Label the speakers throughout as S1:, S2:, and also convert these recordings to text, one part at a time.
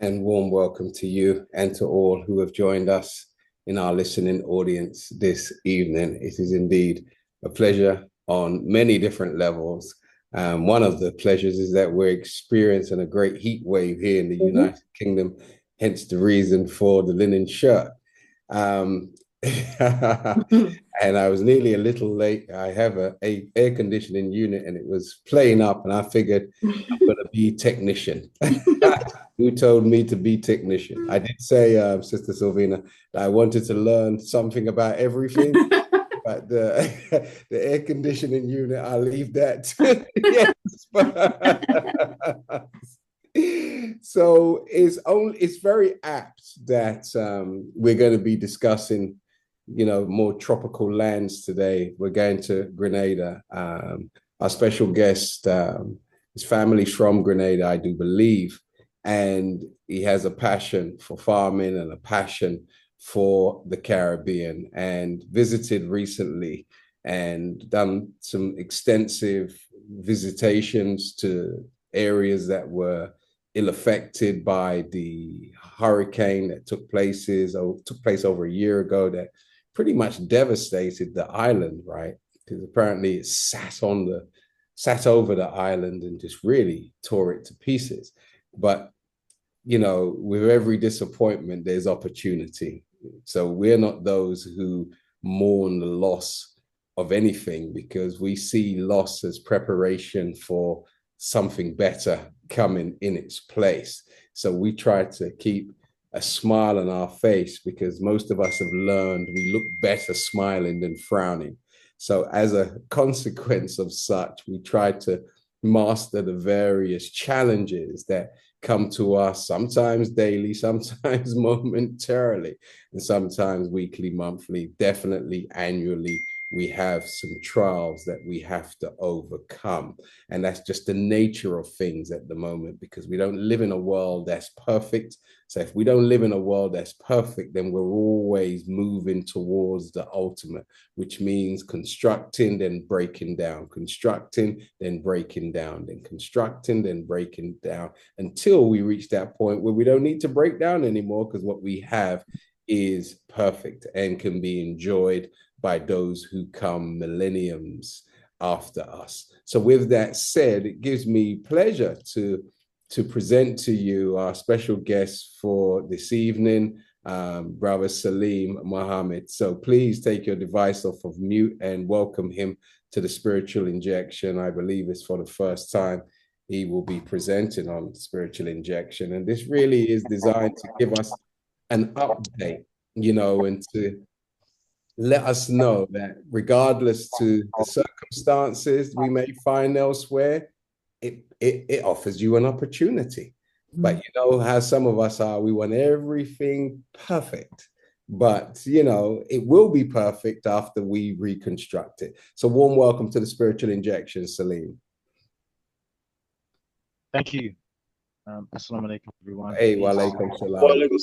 S1: and warm welcome to you and to all who have joined us in our listening audience this evening. It is indeed a pleasure on many different levels. One of the pleasures is that we're experiencing a great heat wave here in the United Kingdom, hence the reason for the linen shirt. Um, and I was nearly a little late. I have a air conditioning unit and it was playing up, and I figured I'm going to be technician. Who told me to be technician? I did say, Sister Sylvina, that I wanted to learn something about everything, but the air conditioning unit, I'll leave that to the experts. So it's very apt that we're going to be discussing, more tropical lands today. We're going to Grenada. Our special guest, his family's from Grenada, I do believe, and he has a passion for farming and a passion for the Caribbean, and visited recently and done some extensive visitations to areas that were ill affected by the hurricane that took place over a year ago, that pretty much devastated the island, right? Because apparently it sat over the island and just really tore it to pieces. But with every disappointment, there's opportunity. So we're not those who mourn the loss of anything, because we see loss as preparation for something better coming in its place. So we try to keep a smile on our face, because most of us have learned we look better smiling than frowning. So as a consequence of such, we try to master the various challenges that come to us, sometimes daily, sometimes momentarily, and sometimes weekly, monthly, definitely annually. We have some trials that we have to overcome. And that's just the nature of things at the moment, because we don't live in a world that's perfect. So if we don't live in a world that's perfect, then we're always moving towards the ultimate, which means constructing, then breaking down, constructing, then breaking down, then constructing, then breaking down, until we reach that point where we don't need to break down anymore, because what we have is perfect and can be enjoyed by those who come millenniums after us. So with that said, it gives me pleasure to present to you our special guest for this evening, Brother Salim Mohammed. So please take your device off of mute and welcome him to the Spiritual Injection. I believe it's for the first time he will be presenting on Spiritual Injection. And this really is designed to give us an update, and to let us know that regardless to the circumstances we may find elsewhere, it offers you an opportunity. But you know how some of us are, we want everything perfect. But it will be perfect after we reconstruct it. So warm welcome to the Spiritual Injection, Salim.
S2: Thank you. Assalamu alaikum, everyone.
S1: Hey, wa alaikum salam.
S3: Wa alaikum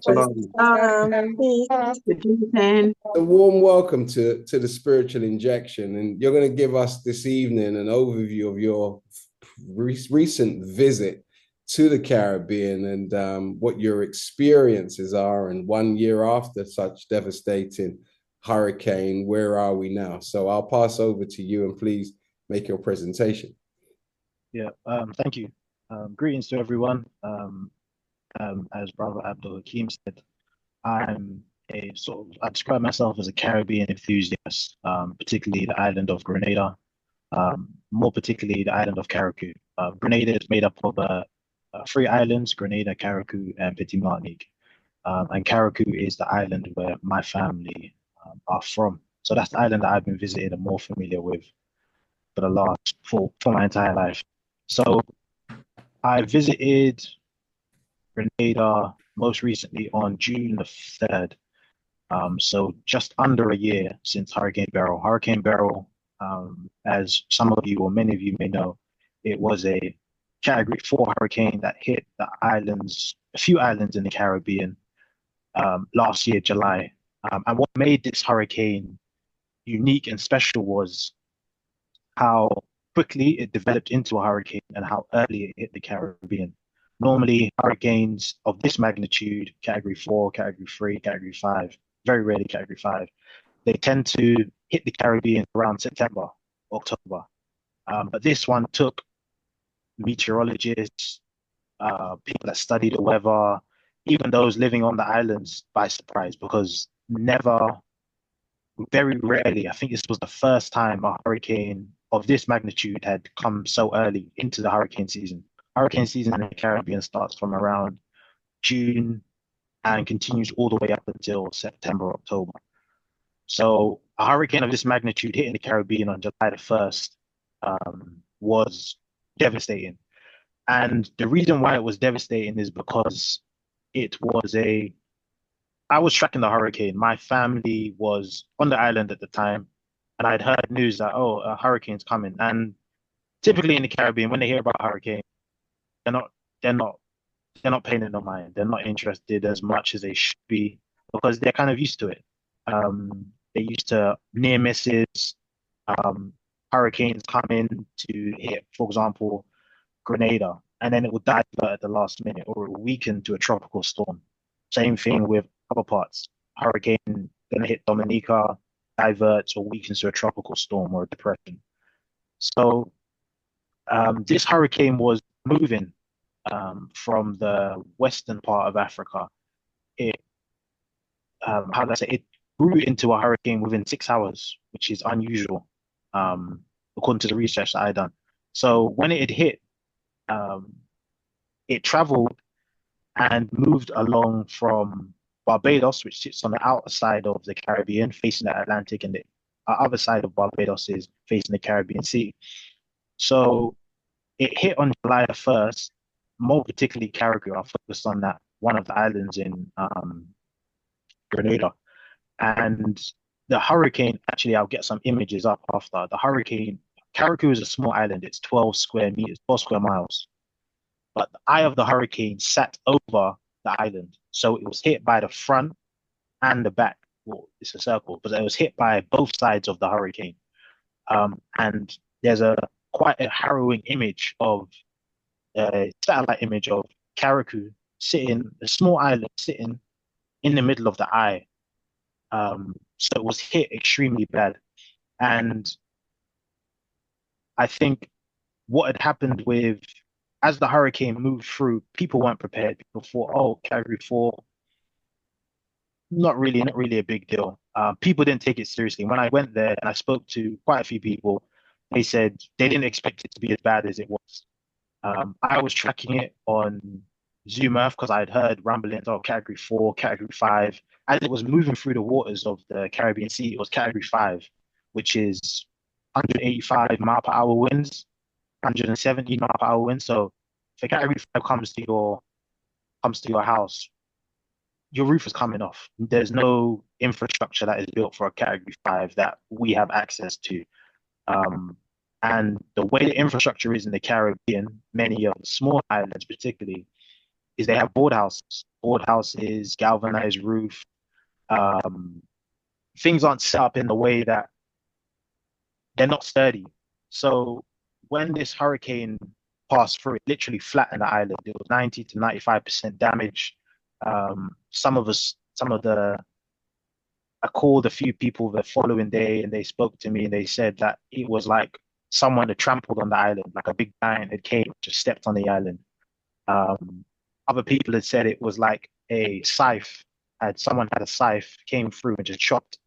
S3: salam.
S1: A warm welcome to the Spiritual Injection, and you're going to give us this evening an overview of your recent visit to the Caribbean, and what your experiences are, and 1 year after such devastating hurricane, where are we now? So I'll pass over to you, and please make your presentation.
S2: Yeah, thank you. Greetings to everyone. As Brother Abdul Hakim said, I describe myself as a Caribbean enthusiast, particularly the island of Grenada, more particularly the island of Carriacou. Grenada is made up of 3 islands: Grenada, Carriacou, and Petit Martinique. And Carriacou is the island where my family are from. So that's the island that I've been visiting and more familiar with for my entire life. So I visited Grenada most recently on June the 3rd. So just under a year since Hurricane Beryl. Hurricane Beryl, as some of you or many of you may know, it was a Category 4 hurricane that hit the islands, a few islands in the Caribbean, last year, July. And what made this hurricane unique and special was how quickly it developed into a hurricane and how early it hit the Caribbean. Normally, hurricanes of this magnitude, category 4, category 3, category 5, very rarely category 5, they tend to hit the Caribbean around September, October. But this one took meteorologists, people that study the weather, even those living on the islands by surprise, because never, very rarely, I think this was the first time a hurricane of this magnitude had come so early into the hurricane season. Hurricane season in the Caribbean starts from around June and continues all the way up until September, October. So a hurricane of this magnitude hitting the Caribbean on July the 1st was devastating. And the reason why it was devastating is because it was I was tracking the hurricane. My family was on the island at the time, and I'd heard news that, oh, a hurricane's coming. And typically in the Caribbean, when they hear about a hurricane, they're not, they're not, they're not paying it no mind. They're not interested as much as they should be because they're kind of used to it. They're used to near misses, um, hurricanes coming to hit, for example, Grenada, and then it will divert at the last minute or it will weaken to a tropical storm. Same thing with other parts. Hurricane gonna hit Dominica, diverts or weakens to a tropical storm or a depression. So this hurricane was moving from the western part of Africa. It how do I say it grew into a hurricane within 6 hours, which is unusual, um, according to the research that I done. So when it had hit, um, it traveled and moved along from Barbados, which sits on the outer side of the Caribbean, facing the Atlantic, and the other side of Barbados is facing the Caribbean Sea. So it hit on July the 1st, more particularly Carriacou. I focused on that one of the islands in Grenada. And the hurricane, actually, I'll get some images up after. The hurricane, Carriacou is a small island. It's 12 square meters, 12 square miles. But the eye of the hurricane sat over the island. So it was hit by the front and the back. Well, it's a circle, but it was hit by both sides of the hurricane. And there's quite a harrowing image of satellite image of Carriacou sitting, a small island sitting in the middle of the eye. So it was hit extremely bad. And I think what had happened with, as the hurricane moved through, people weren't prepared. People thought, oh, Category 4, not really a big deal. People didn't take it seriously. When I went there and I spoke to quite a few people, they said they didn't expect it to be as bad as it was. I was tracking it on Zoom Earth because I had heard rumblings of Category 4, Category 5. As it was moving through the waters of the Caribbean Sea, it was Category 5, which is 185 mile per hour winds, 170 mile per hour winds. So if a Category 5 comes to your house, your roof is coming off. There's no infrastructure that is built for a Category 5 that we have access to. And the way the infrastructure is in the Caribbean, many of the small islands particularly, is they have board houses, galvanized roof. Things aren't set up in the way that they're not sturdy. So when this hurricane passed through, it literally flattened the island. It was 90 to 95% damage. I called a few people the following day and they spoke to me and they said that it was like someone had trampled on the island, like a big giant had came, just stepped on the island. Other people had said it was like a scythe, someone had a scythe, came through and just chopped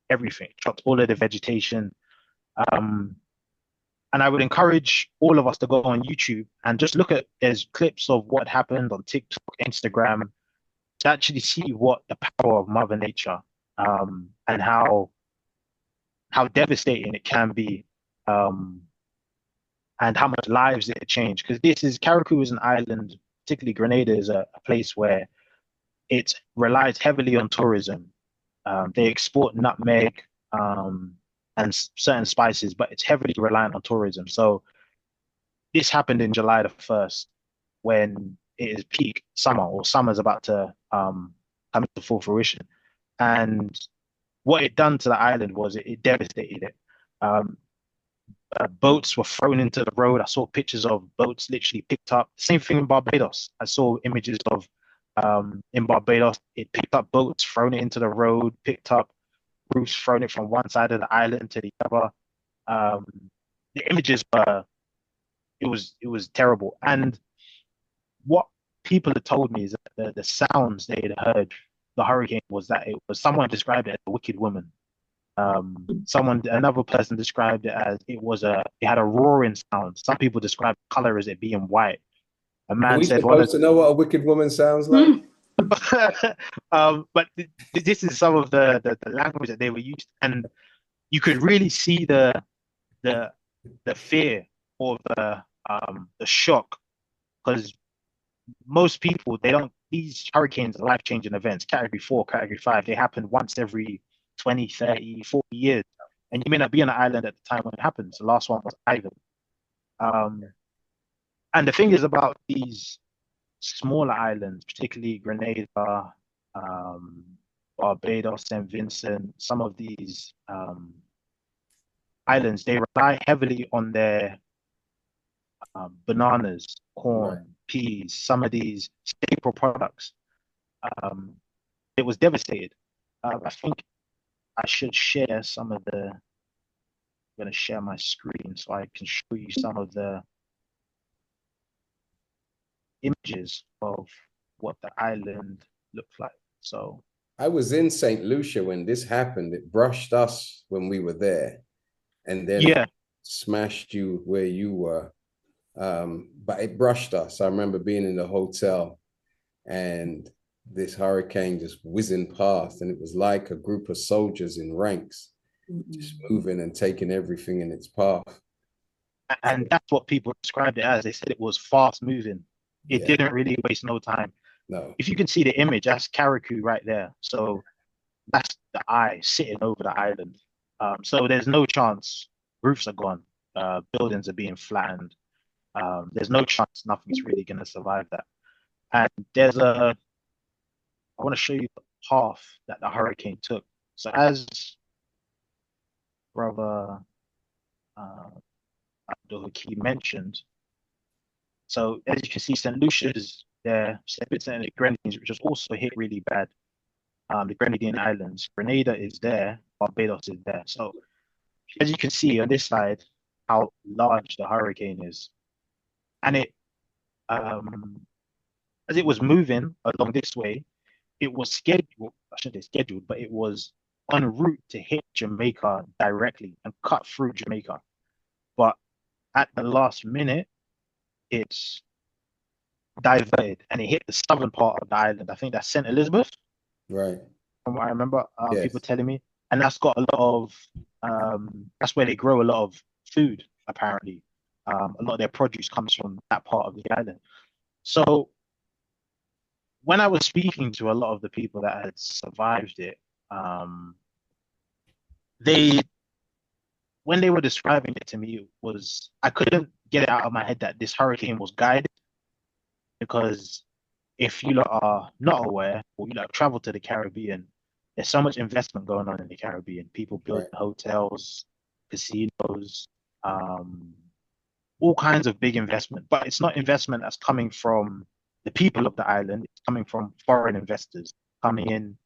S2: everything, chopped all of the vegetation. Um, and I would encourage all of us to go on YouTube and just look at, there's clips of what happened on TikTok, Instagram, to actually see what the power of Mother Nature, and how devastating it can be, and how much lives it changed. Because Carriacou is an island, particularly Grenada is a place where it relies heavily on tourism. They export nutmeg, and certain spices, but it's heavily reliant on tourism. So this happened in July the 1st when it is peak summer, or summer's about to come to full fruition. And what it done to the island was it devastated it. boats were thrown into the road. I saw pictures of boats literally picked up. Same thing in Barbados. I saw images of in Barbados, it picked up boats, thrown it into the road, picked up roofs, thrown it from one side of the island to the other. Um, the images were it was terrible. And what people had told me is that the sounds they had heard the hurricane was that it was someone described it as a wicked woman. Another person described it as it had a roaring sound. Some people described the color as it being white. A
S1: Are
S2: man
S1: we
S2: said one
S1: supposed
S2: of
S1: to know what a wicked woman sounds like?
S2: but this is some of the language that they were used, and you could really see the the fear or the shock because most people they don't these hurricanes are life-changing events, category 4, category 5, they happen once every 20, 30, 40 years. And you may not be on the island at the time when it happens. The last one was Ivan. Um, and the thing is about these smaller islands, particularly Grenada, um, Barbados, St. Vincent, some of these islands, they rely heavily on their bananas,
S1: Right.
S2: corn, peas, some of these staple products. Um, it was devastated. I think I should share some of the. I'm going to share my screen so I can show you some of the images of what the island looked like. So
S1: I was in St. Lucia when this happened. It brushed us when we were there, and then it
S2: yeah,
S1: smashed you where you were. But it brushed us. I remember being in the hotel and this hurricane just whizzing past, and it was like a group of soldiers in ranks, just moving and taking everything in its path.
S2: and that's what people described it as. They said it was fast moving. It
S1: Yeah,
S2: didn't really waste no time.
S1: no,
S2: If you can see the image, that's Karaku right there. So that's the eye sitting over the island. So there's no chance roofs are gone, buildings are being flattened. There's no chance nothing's really going to survive that. And I want to show you the path that the hurricane took. So as brother uh, Abdul Hakim mentioned, so as you can see, St. Lucia's there, St. Vincent and the Grenadines, which was also hit really bad. The Grenadine Islands, Grenada is there, Barbados is there. So as you can see on this side, how large the hurricane is, and as it was moving along this way, it was scheduled. I shouldn't say scheduled, but it was en route to hit Jamaica directly and cut through Jamaica. But at the last minute, it's diverted and it hit the southern part of the island. I think that's St. Elizabeth,
S1: right.
S2: from what I remember, people
S1: Yes.
S2: telling me. And that's got a lot of, that's where they grow a lot of food, apparently. A lot of their produce comes from that part of the island. So when I was speaking to a lot of the people that had survived it, um, they, when they were describing it to me, it was, I couldn't get it out of my head that this hurricane was guided because if you lot are not aware or you like travel to the Caribbean, there's so much investment going on in the Caribbean. People build
S1: Right.
S2: hotels, casinos, um, all kinds of big investment. But it's not investment that's coming from the people of the island. It's coming from foreign investors coming in,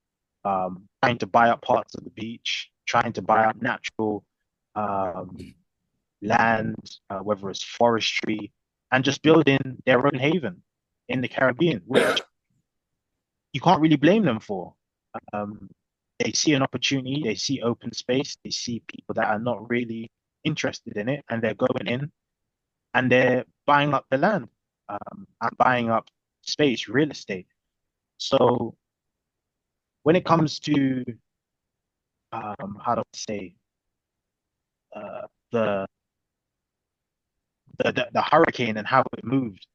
S2: trying to buy up parts of the beach, trying to buy up natural um, land, whether it's forestry, and just building their own haven in the Caribbean, which you can't really blame them for. Um, they see an opportunity, they see open space, they see people that are not really interested in it, and they're going in and they're buying up the land and buying up space, real estate. So when it comes to how do I say uh, the, the hurricane and how it moved,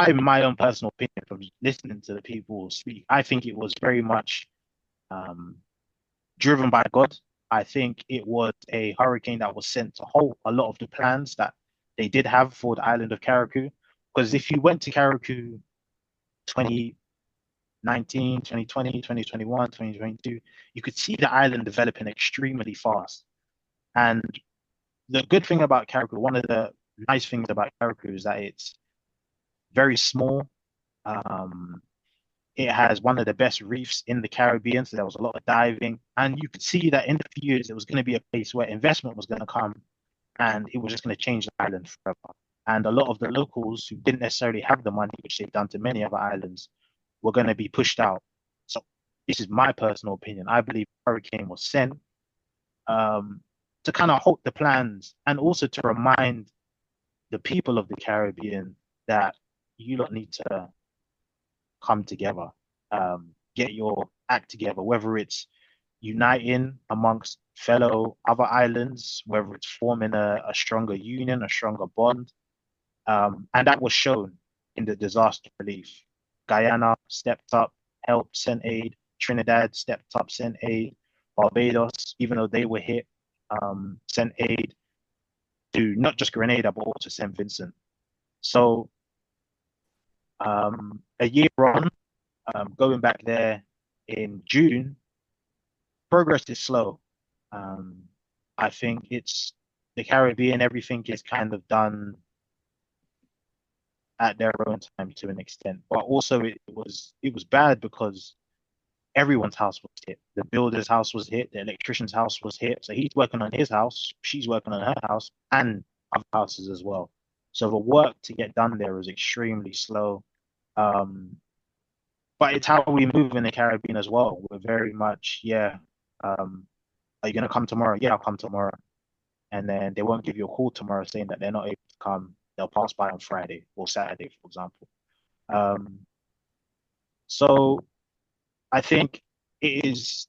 S2: in my own personal opinion, from listening to the people speak, I think it was very much um, driven by God. I think it was a hurricane that was sent to halt a lot of the plans that they did have for the island of Karaku. Because if you went to Karaku 2019, 2020, 2021, 2022, you could see the island developing extremely fast. And the good thing about Carriacou, one of the nice things about Carriacou is that it's very small. Um, it has one of the best reefs in the Caribbean, so there was a lot of diving, and you could see that in the few years it was going to be a place where investment was going to come, and it was just going to change the island forever. And a lot of the locals who didn't necessarily have the money, which they've done to many other islands, were going to be pushed out. So this is my personal opinion. I believe Hurricane was sent um, to kind of halt the plans and also to remind the people of the Caribbean that you lot need to come together, get your act together, whether it's uniting amongst fellow other islands, whether it's forming a stronger union, a stronger bond. And that was shown in the disaster relief. Guyana stepped up, helped, sent aid. Trinidad stepped up, sent aid. Barbados, even though they were hit, sent aid to not just Grenada, but also St. Vincent. So a year on, going back there in June, progress is slow. Um, I think it's the Caribbean, everything is kind of done at their own time to an extent. But also it was bad because everyone's house was hit. The builder's house was hit, the electrician's house was hit. So he's working on his house, she's working on her house, and other houses as well. So the work to get done there was extremely slow. Um, but it's how we move in the Caribbean as well. We're very much, yeah. Are you gonna come tomorrow? Yeah, I'll come tomorrow. And then they won't give you a call tomorrow saying that they're not able to come. They'll pass by on Friday or Saturday, for example. Um, so I think it is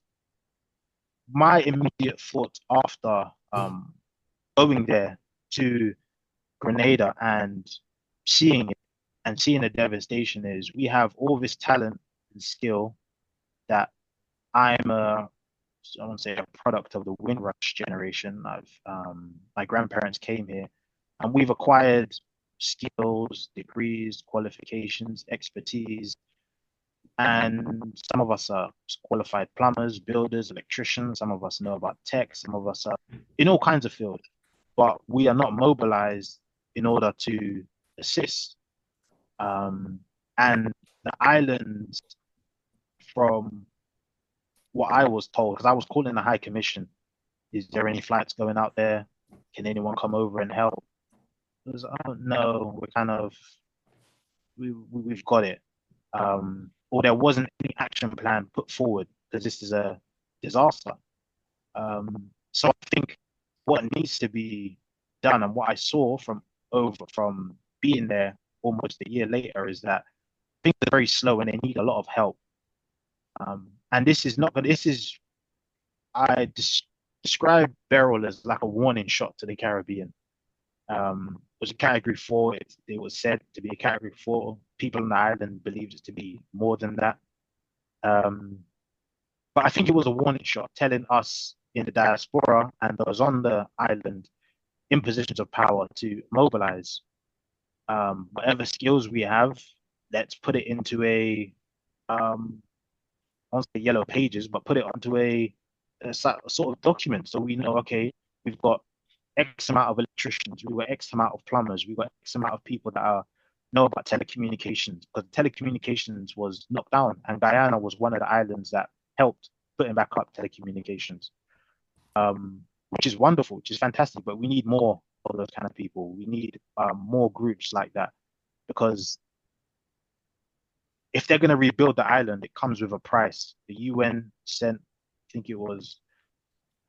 S2: my immediate thought after going there to Grenada and seeing it and seeing the devastation is we have all this talent and skill that I'm a I won't say a product of the Windrush generation. My grandparents came here, and we've acquired skills, degrees, qualifications, expertise, and some of us are qualified plumbers, builders, electricians. Some of us know about tech. Some of us are in all kinds of fields, but we are not mobilized in order to assist. Um, and the islands, from what I was told, because I was calling the High Commission, is there any flights going out there? Can anyone come over and help? It was, oh no, we're kind of we've got it. Or there wasn't any action plan put forward because this is a disaster. So I think what needs to be done and what I saw from being there almost a year later is that things are very slow and they need a lot of help. And this is not, but this is I describe Beryl as like a warning shot to the Caribbean. It was a category four. It was said to be a category four. People on the island believed it to be more than that. Um, but I think it was a warning shot telling us in the diaspora and those on the island in positions of power to mobilize whatever skills we have. Let's put it into I won't say yellow pages, but put it onto a sort of document so we know, okay, we've got X amount of electricians, we've got X amount of plumbers, we've got X amount of people that know about telecommunications, because telecommunications was knocked down, and Guyana was one of the islands that helped putting back up telecommunications, which is wonderful, which is fantastic. But we need more of those kind of people. We need more groups like that, because if they're going to rebuild the island, it comes with a price. The UN sent, I think it was,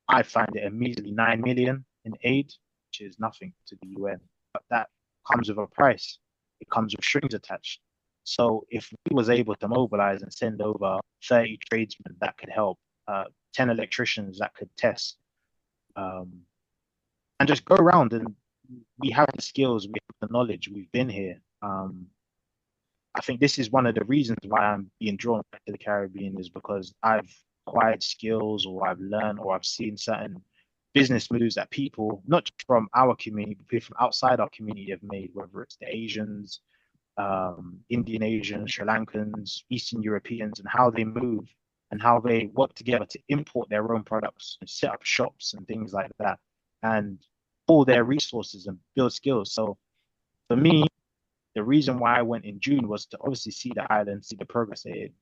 S2: I find it a measly 9 million in aid, which is nothing to the UN. But that comes with a price. It comes with strings attached. So if we was able to mobilize and send over 30 tradesmen that could help, 10 electricians that could test, and just go around, and we have the skills, we have the knowledge, we've been here. I think this is one of the reasons why I'm being drawn back to the Caribbean, is because I've acquired skills, or I've learned, or I've seen certain business moves that people, not just from our community, but people from outside our community have made, whether it's the Asians, Indian Asians, Sri Lankans, Eastern Europeans, and how they move and how they work together to import their own products and set up shops and things like that. And pull their resources and build skills. So for me, the reason why I went in June was to obviously see the island, see the progress they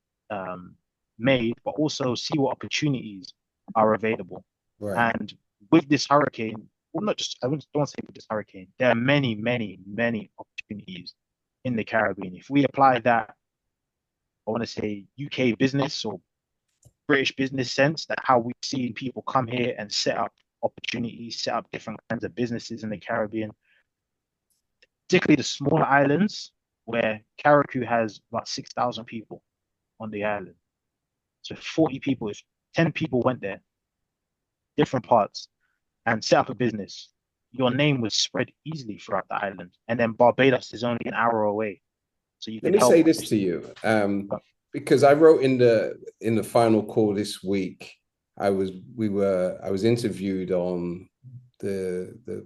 S2: made, but also see what opportunities are available.
S1: Right.
S2: And with this hurricane, well, not just, I don't say with this hurricane, there are many, many, many opportunities in the Caribbean. If we apply that, I want to say UK business or British business sense, that how we see people come here and set up opportunities, set up different kinds of businesses in the Caribbean, particularly the smaller islands where Carriacou has about 6,000 people on the island. So 40 people, if 10 people went there, different parts, and set up a business, your name would spread easily throughout the island. And then Barbados is only an hour away. So you
S1: Let
S2: could
S1: me say
S2: help.
S1: this to you, because I wrote in the final call this week. I was interviewed on the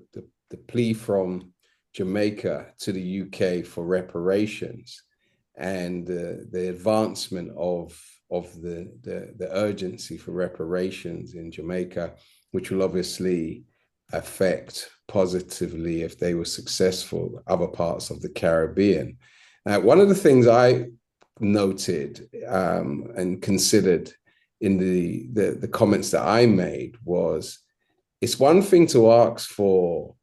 S1: plea from Jamaica to the UK for reparations, and the advancement of the urgency for reparations in Jamaica, which will obviously affect positively, if they were successful, other parts of the Caribbean. One of the things I noted and considered in the comments that I made was, it's one thing to ask for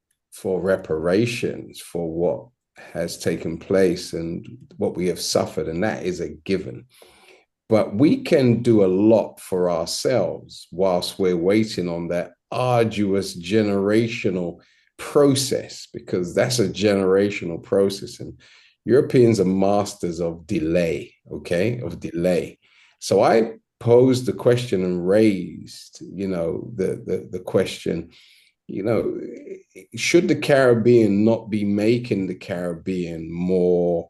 S1: reparations for what has taken place and what we have suffered, and that is a given. But we can do a lot for ourselves whilst we're waiting on that arduous generational process, because that's a generational process. And Europeans are masters of delay, okay, of delay. So I posed the question and raised, the question, should the Caribbean not be making the Caribbean more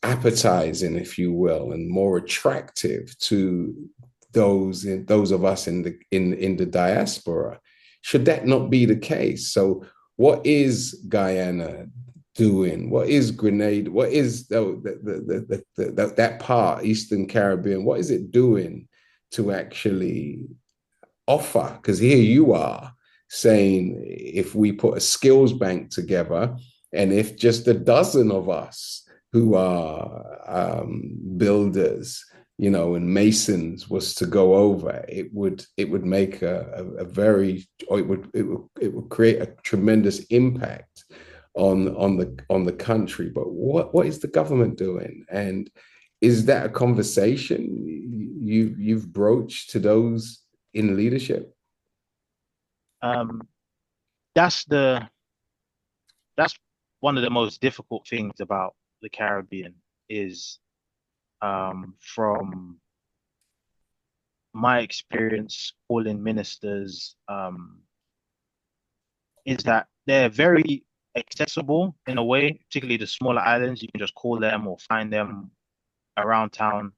S1: appetizing, if you will, and more attractive to those of us in the diaspora? Should that not be the case? So what is Guyana doing? What is Grenada? What is that part, Eastern Caribbean? What is it doing to actually offer? Because here you are saying, if we put a skills bank together, and if just a dozen of us who are builders, and masons was to go over, it would make a very, or it would create a tremendous impact on the country. But what is the government doing? And is that a conversation you've broached to those in leadership?
S2: Um, that's the that's one of the most difficult things about the Caribbean is from my experience calling ministers, is that they're very accessible in a way, particularly the smaller islands. You can just call them or find them around town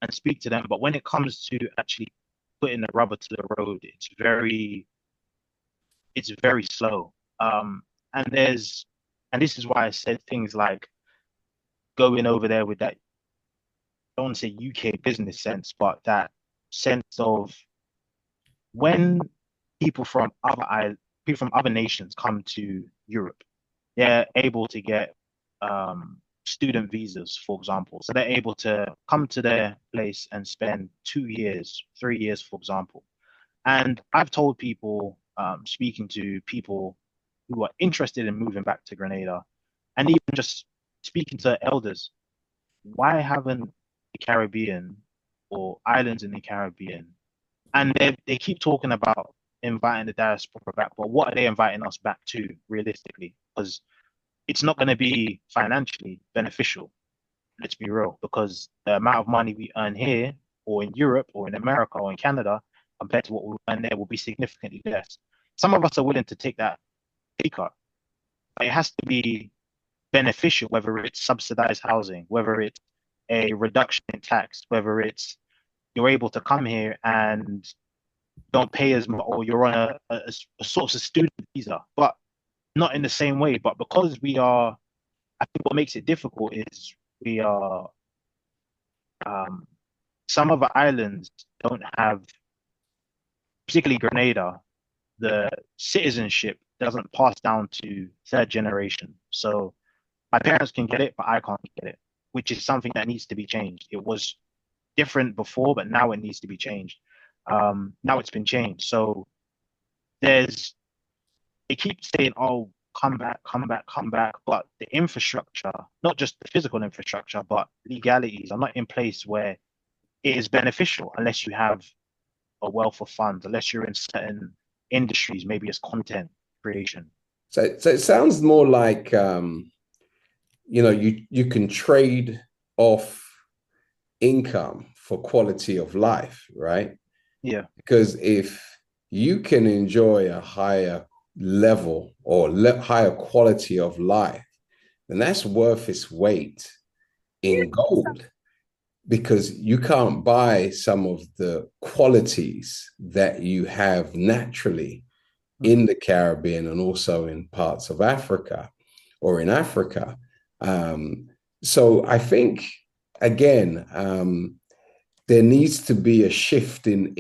S2: and speak to them. But when it comes to actually putting the rubber to the road, it's very slow. And this is why I said things like going over there with that, I don't want to say UK business sense, but that sense of when people from people from other nations come to Europe, they're able to get student visas, for example. So they're able to come to their place and spend 2 years, 3 years, for example. And I've told people, speaking to people who are interested in moving back to Grenada, and even just speaking to elders, why haven't the Caribbean or islands in the Caribbean, and they keep talking about inviting the diaspora back, but what are they inviting us back to realistically? Because it's not going to be financially beneficial, let's be real, because the amount of money we earn here or in Europe or in America or in Canada compared to what we earn there will be significantly less. Some of us are willing to take that pay cut, but it has to be beneficial, whether it's subsidized housing, whether it's a reduction in tax, whether it's you're able to come here and don't pay as much, or you're on a sort of student visa, but not in the same way. But because we are, I think what makes it difficult is we are, some of the islands don't have, particularly Grenada, the citizenship doesn't pass down to third generation. So my parents can get it, but I can't get it, which is something that needs to be changed. It was different before, but now it needs to be changed. Now it's been changed. So there's they keep saying, "Oh, come back, come back, come back," but the infrastructure, not just the physical infrastructure, but legalities are not in place where it is beneficial unless you have a wealth of funds, unless you're in certain industries, maybe it's content creation.
S1: So it sounds more like you can trade off income for quality of life, right?
S2: Yeah.
S1: Because if you can enjoy a higher level or higher quality of life, then that's worth its weight in gold, because you can't buy some of the qualities that you have naturally
S2: Mm.
S1: in the Caribbean and also in parts of Africa or in Africa. So I think, again, there needs to be a shift in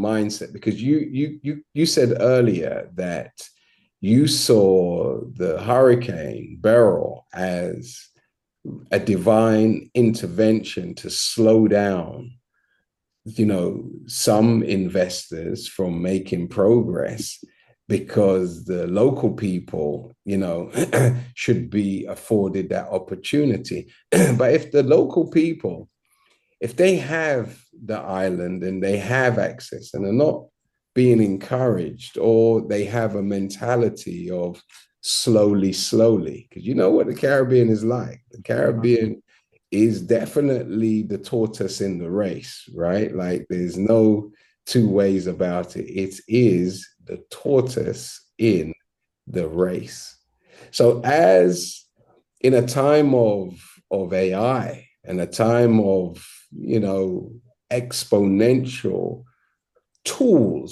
S1: mindset, because you said earlier that you saw the Hurricane Beryl as a divine intervention to slow down, some investors from making progress, because the local people, should be afforded that opportunity. But if the local people, if they have the island and they have access and are not being encouraged, or they have a mentality of slowly, because you know what the Caribbean is like. The
S2: Mhm.
S1: Caribbean is definitely the tortoise in the race, right? Like there's no two ways about it. It is the tortoise in the race. So as in a time of AI and a time of, exponential tools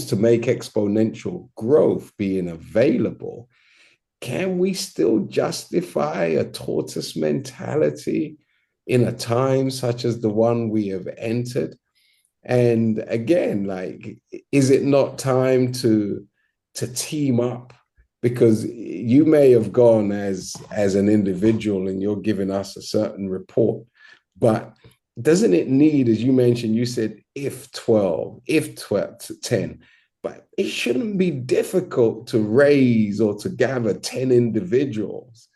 S1: to make exponential growth being available, can we still justify a tortoise mentality in a time such as the one we have entered? And again, like, is it not time to team up? Because you may have gone as an individual and you're giving us a certain report, but doesn't it need, as you mentioned, you said if 12, if 12 to 10, but it shouldn't be difficult to raise or to gather 10 individuals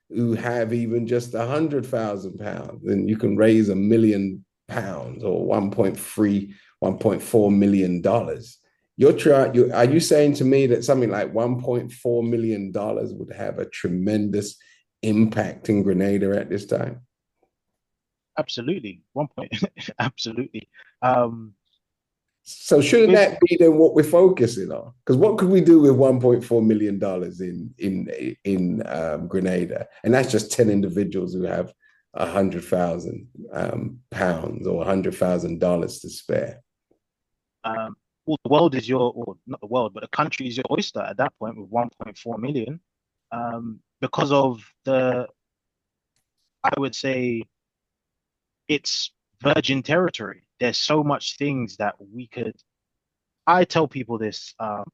S1: who have even just £100,000, and you can raise £1 million or 1.3, $1.4 million. Are you saying to me that something like $1.4 million would have a tremendous impact in Grenada at this time?
S2: Absolutely. One point. Absolutely. Um,
S1: So shouldn't
S2: with
S1: that be then what we're focusing on? Because what could we do with $1.4 million in Grenada? And that's just 10 individuals who have £100,000 or $100,000 to spare.
S2: well, the world is your, or not the world, but the country is your oyster at that point with 1.4 million. Because of I would say it's virgin territory. There's so much things that we could. I tell people this, and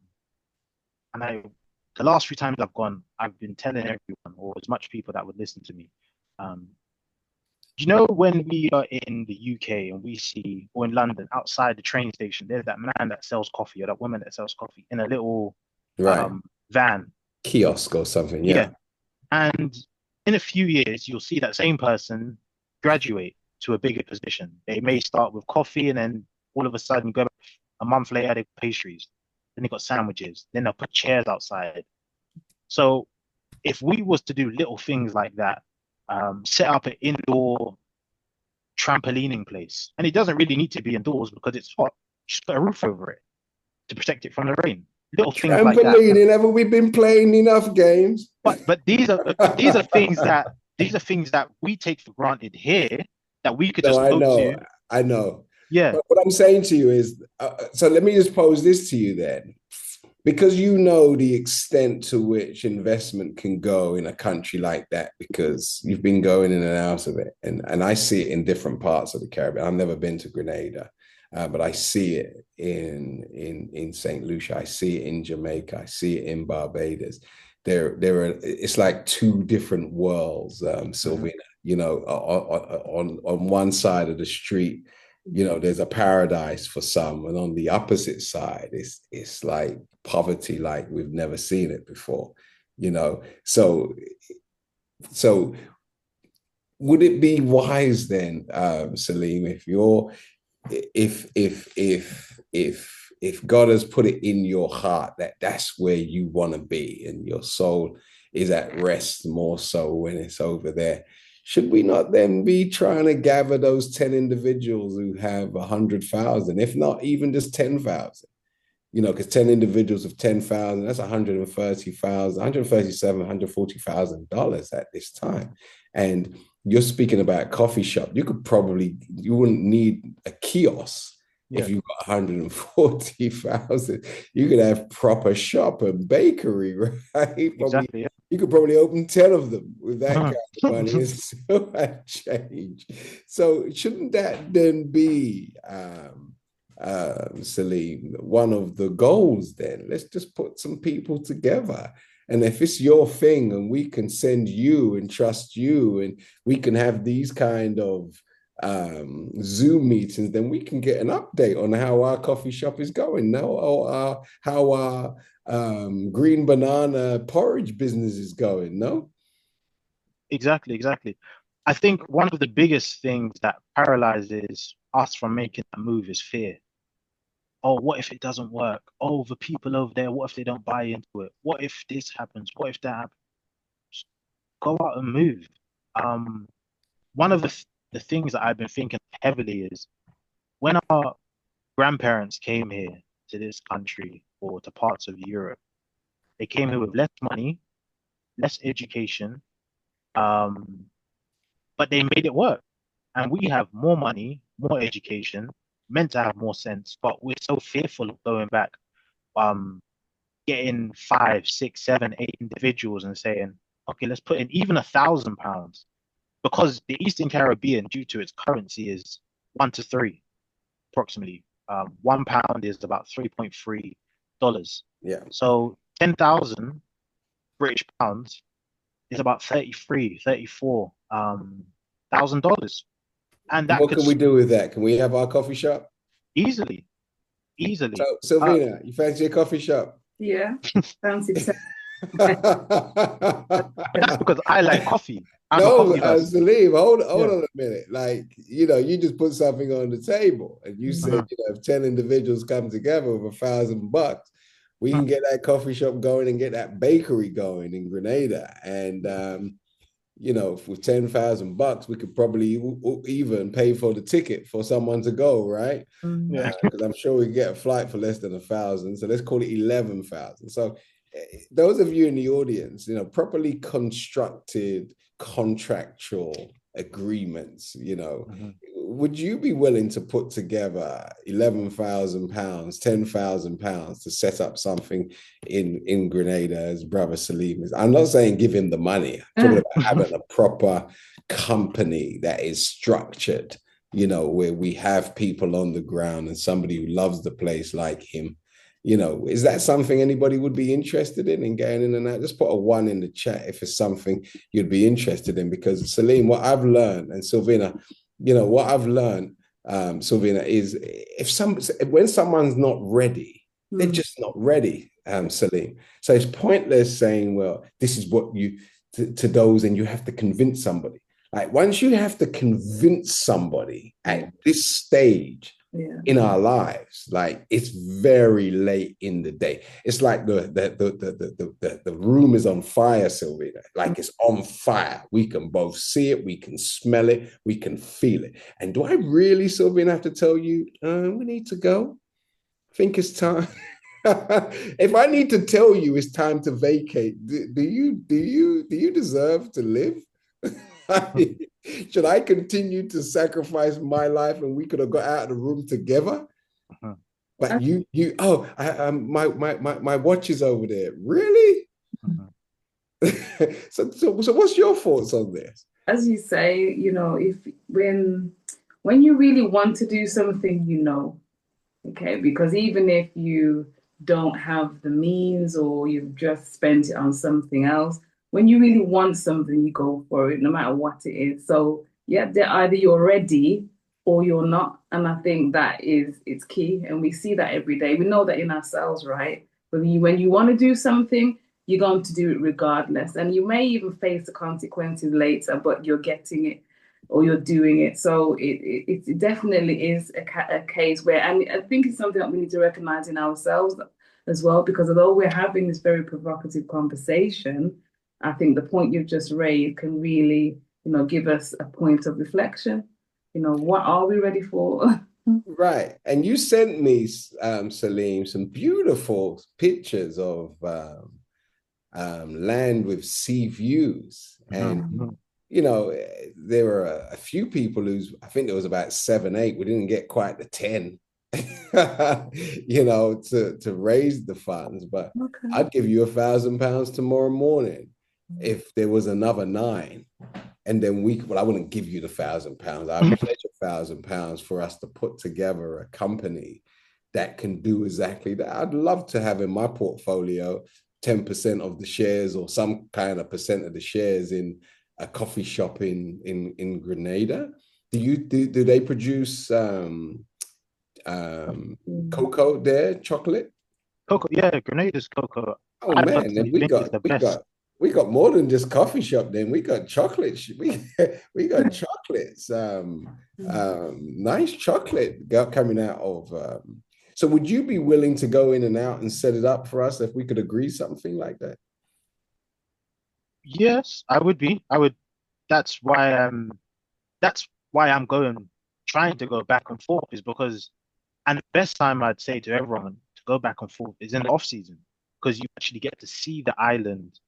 S2: the last few times I've gone, I've been telling everyone, or as much people that would listen to me. Um, you know, when we are in the UK and we see, or in London, outside the train station, there's that man that sells coffee or that woman that sells coffee in a little
S1: Right.
S2: van.
S1: Kiosk or something.
S2: Yeah.
S1: Yeah.
S2: And in a few years, you'll see that same person graduate to a bigger position. They may start with coffee and then all of a sudden go a month later, they got pastries. Then they got sandwiches. Then they'll put chairs outside. So if we was to do little things like that, set up an indoor trampolining place, and it doesn't really need to be indoors because it's hot. Just put a roof over it to protect it from the rain. Little things like that.
S1: Trampolining, haven't we been playing enough games?
S2: But these are things that we take for granted here that we could
S1: No,
S2: just
S1: I
S2: go
S1: know,
S2: to.
S1: I know.
S2: Yeah.
S1: But what I'm saying to you is, so let me just pose this to you then. Because you know the extent to which investment can go in a country like that, because you've been going in and out of it. And I see it in different parts of the Caribbean. I've never been to Grenada. but I see it in St. Lucia. I see it in Jamaica. I see it in Barbados. There are. It's like two different worlds, Sylvina. You know, on one side of the street, you know, there's a paradise for some, and on the opposite side, it's like poverty, like we've never seen it before. You know, so would it be wise then, Salim, if God has put it in your heart that that's where you want to be and your soul is at rest more so when it's over there, should we not then be trying to gather those 10 individuals who have 100,000, if not even just 10,000? You know, because 10 individuals of 10,000, that's 130,000, 137, $140,000 at this time. And you're speaking about coffee shop. You wouldn't need a kiosk if you've got 140,000. You could have proper shop and bakery, right?
S2: Exactly.
S1: You could probably open 10 of them with that kind of money and still have change. So shouldn't that then be Salim, one of the goals then? Let's just put some people together. And if it's your thing and we can send you and trust you and we can have these kind of Zoom meetings, then we can get an update on how our coffee shop is going now, or how our green banana porridge business is going, no?
S2: Exactly. I think one of the biggest things that paralyzes us from making that move is fear. Oh, what if it doesn't work? Oh, the people over there, what if they don't buy into it? What if this happens? What if that happens? Go out and move. One of the things that I've been thinking heavily is when our grandparents came here to this country or to parts of Europe, they came here with less money, less education, but they made it work. And we have more money, more education, meant to have more sense, but we're so fearful of going back, getting 5, 6, 7, 8 individuals and saying, okay, let's put in even £1,000, because the Eastern Caribbean, due to its currency, is 1 to 3 approximately. £1 is about $3.3.
S1: Yeah.
S2: So 10,000 British pounds is about 33, 34 $1,000. And that
S1: What
S2: could
S1: can we do with that? Can we have our coffee shop?
S2: easily.
S1: So, Sylvina, you fancy a coffee shop?
S3: Yeah, fancy.
S2: That's because I like coffee.
S1: No, Salim, hold on a minute. Like, you know, you just put something on the table and you said, you know, if 10 individuals come together with $1,000, we can get that coffee shop going and get that bakery going in Grenada. And, you know, for $10,000, we could probably even pay for the ticket for someone to go, right? Because I'm sure we can get a flight for less than 1,000. So let's call it 11,000. So those of you in the audience, you know, properly constructed contractual agreements, you know, would you be willing to put together £11,000, £10,000 to set up something in Grenada, as Brother Salim is? I'm not saying give him the money. I'm talking about having a proper company that is structured, you know, where we have people on the ground and somebody who loves the place like him. You know, is that something anybody would be interested in going in and out? Just put a 1 in the chat if it's something you'd be interested in. Because Salim, what I've learned, and Sylvina, you know, what I've learned, Sylvina, is when someone's not ready, they're just not ready, Salim. So it's pointless saying, well, this is what you, to those, and you have to convince somebody. Like once you have to convince somebody at this stage, in our lives, like it's very late in the day. It's like the room is on fire, Sylvia. Like it's on fire. We can both see it, we can smell it, we can feel it. And do I really, Sylvia, have to tell you, we need to go? I think it's time. If I need to tell you it's time to vacate, do you deserve to live? Should I continue to sacrifice my life and we could have got out of the room together? But my watch is over there. Really? So what's your thoughts on this?
S3: As you say, you know, when you really want to do something, you know, Okay, because even if you don't have the means or you've just spent it on something else, when you really want something, you go for it, no matter what it is. So yeah, they're either you're ready or you're not. And I think that is it's key. And we see that every day. We know that in ourselves, right? When you want to do something, you're going to do it regardless. And you may even face the consequences later, but you're getting it or you're doing it. So it definitely is a case where, and I think it's something that we need to recognize in ourselves as well, because although we're having this very provocative conversation, I think the point you've just raised can really, give us a point of reflection. What are we ready for?
S1: Right. And you sent me, Salim, some beautiful pictures of land with sea views. And,
S2: Mhm.
S1: there were a few people I think there was about 7, 8. We didn't get quite the 10, to raise the funds. But
S3: Okay.
S1: I'd give you £1,000 tomorrow morning if there was another 9. And then I wouldn't give you the £1,000. I'd pledge £1,000 for us to put together a company that can do exactly that. I'd love to have in my portfolio 10% of the shares or some kind of percent of the shares in a coffee shop in Grenada. Do they produce
S3: Mm.
S1: cocoa there, chocolate?
S2: Cocoa, yeah, Grenada's cocoa.
S1: Oh
S2: I
S1: man,
S2: personally
S1: and we
S2: think is
S1: got
S2: the
S1: we
S2: best.
S1: got we got more than just coffee shop. Then we got chocolate. We got chocolates. Nice chocolate coming out of. So, would you be willing to go in and out and set it up for us if we could agree something like that?
S2: Yes, I would be. I would. That's why that's why I'm trying to go back and forth is because, and the best time I'd say to everyone to go back and forth is in the off season because you actually get to see the island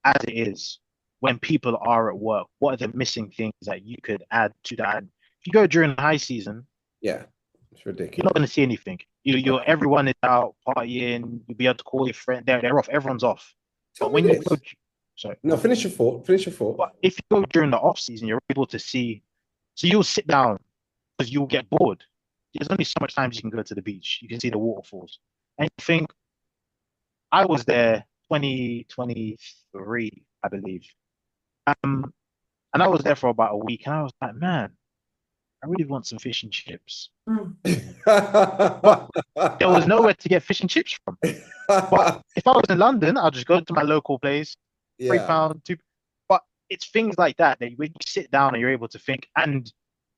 S2: as it is when people are at work. What are the missing things that you could add to the island? If you go during the high season,
S1: Yeah, it's
S2: you're not
S1: ridiculous.
S2: going to see anything. Everyone is out partying. You'll be able to call your friend. They're off. Everyone's off.
S1: Tell
S2: But
S1: me
S2: when you go,
S1: this.
S2: sorry,
S1: No, finish your thought. Finish your thought.
S2: but if you go during the off season, you're able to see. So you'll sit down because you'll get bored. There's only so much times you can go to the beach. You can see the waterfalls, and you think I was there 2023, I believe. Um, and I was there for about a week, and I was like, man, I really want some fish and chips.
S3: Mm.
S2: But there was nowhere to get fish and chips from. But if I was in London, I'll just go to my local place, three
S1: Yeah,
S2: pound, two. But it's things like that that when you sit down and you're able to think, and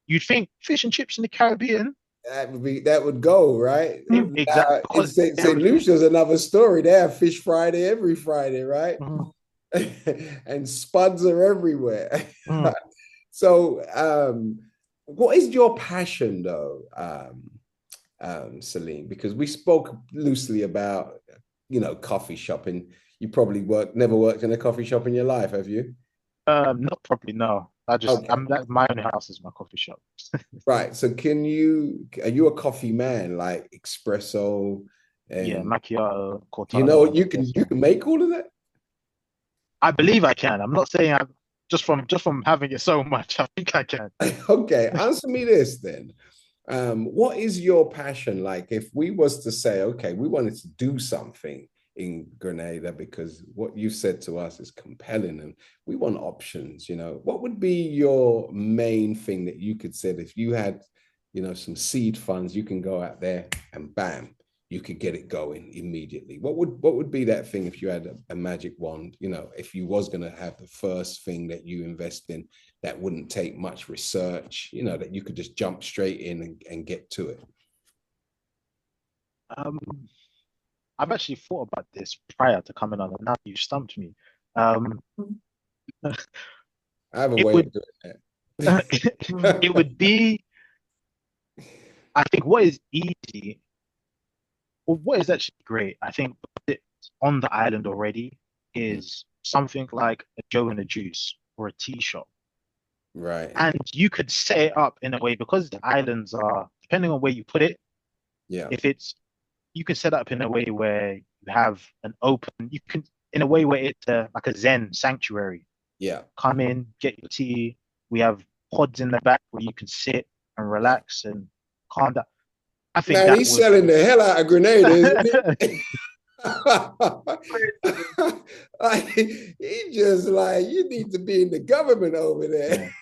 S2: you'd think fish and chips in the Caribbean,
S1: that would go right.
S2: exactly
S1: In
S2: because
S1: St. Lucia's another story. They have Fish Friday every Friday, right?
S2: Mhm,
S1: And spuds are everywhere.
S2: mhm.
S1: So, what is your passion, though, Celine? Because we spoke loosely about, coffee shopping. You probably never worked in a coffee shop in your life, have you?
S2: Not probably no.
S1: Okay,
S2: My own house is my coffee shop.
S1: right. So, are you a coffee man, like espresso,
S2: Yeah,
S1: and
S2: macchiato,
S1: do you know
S2: cortado,
S1: you
S2: espresso.
S1: can make all of that?
S2: I believe I can. I'm not saying I'm just from having it so much. I think I can.
S1: Okay, answer me this then. What is your passion like? If we was to say, okay, we wanted to do something in Grenada because what you said to us is compelling and we want options, what would be your main thing that you could say if you had, some seed funds, you can go out there and bam, you could get it going immediately. What would be that thing if you had a magic wand, if you was going to have the first thing that you invest in that wouldn't take much research, that you could just jump straight in and get to it.
S2: Um, I've actually thought about this prior to coming on, and now you stumped me. Um,
S1: I have a
S2: it
S1: way
S2: would
S1: of doing
S2: it
S1: that.
S2: would be, I think, what is easy or what is actually great. I think it's on the island already is something like a Joe and a Juice or a tea shop.
S1: Right.
S2: And you could set it up in a way because the islands are, depending on where you put it,
S1: Yeah.
S2: if it's, you can set up in a way where you have an open, you can, in a way where it's like a Zen sanctuary.
S1: Yeah.
S2: Come in, get your tea. We have pods in the back where you can sit and
S1: Yeah.
S2: relax and calm down. I think
S1: Man,
S2: that
S1: he's
S2: was
S1: selling the hell out of Grenada, isn't he? He just like, you need to be in the government over there.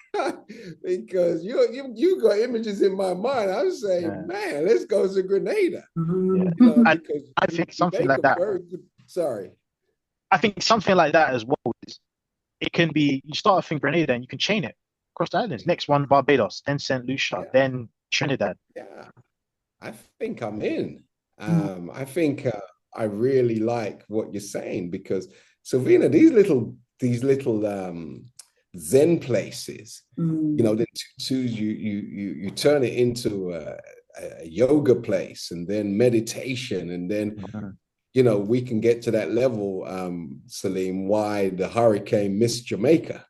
S1: Because you got images in my mind. I'm saying, man, let's go to Grenada.
S2: Yeah.
S1: You know,
S2: And
S1: because
S2: I think
S1: we
S2: something
S1: make
S2: like
S1: a
S2: that.
S1: very good. Sorry.
S2: I think something like that as well is it can be you start off in Grenada and you can chain it across the islands. Next one, Barbados, then St. Lucia,
S1: Yeah.
S2: then Trinidad.
S1: Yeah. I think I'm in. I think I really like what you're saying because Sylvina, these little Zen places, you know, the tutus, you turn it into a yoga place and then meditation, and then you know we can get to that level, Salim, why the hurricane missed Jamaica.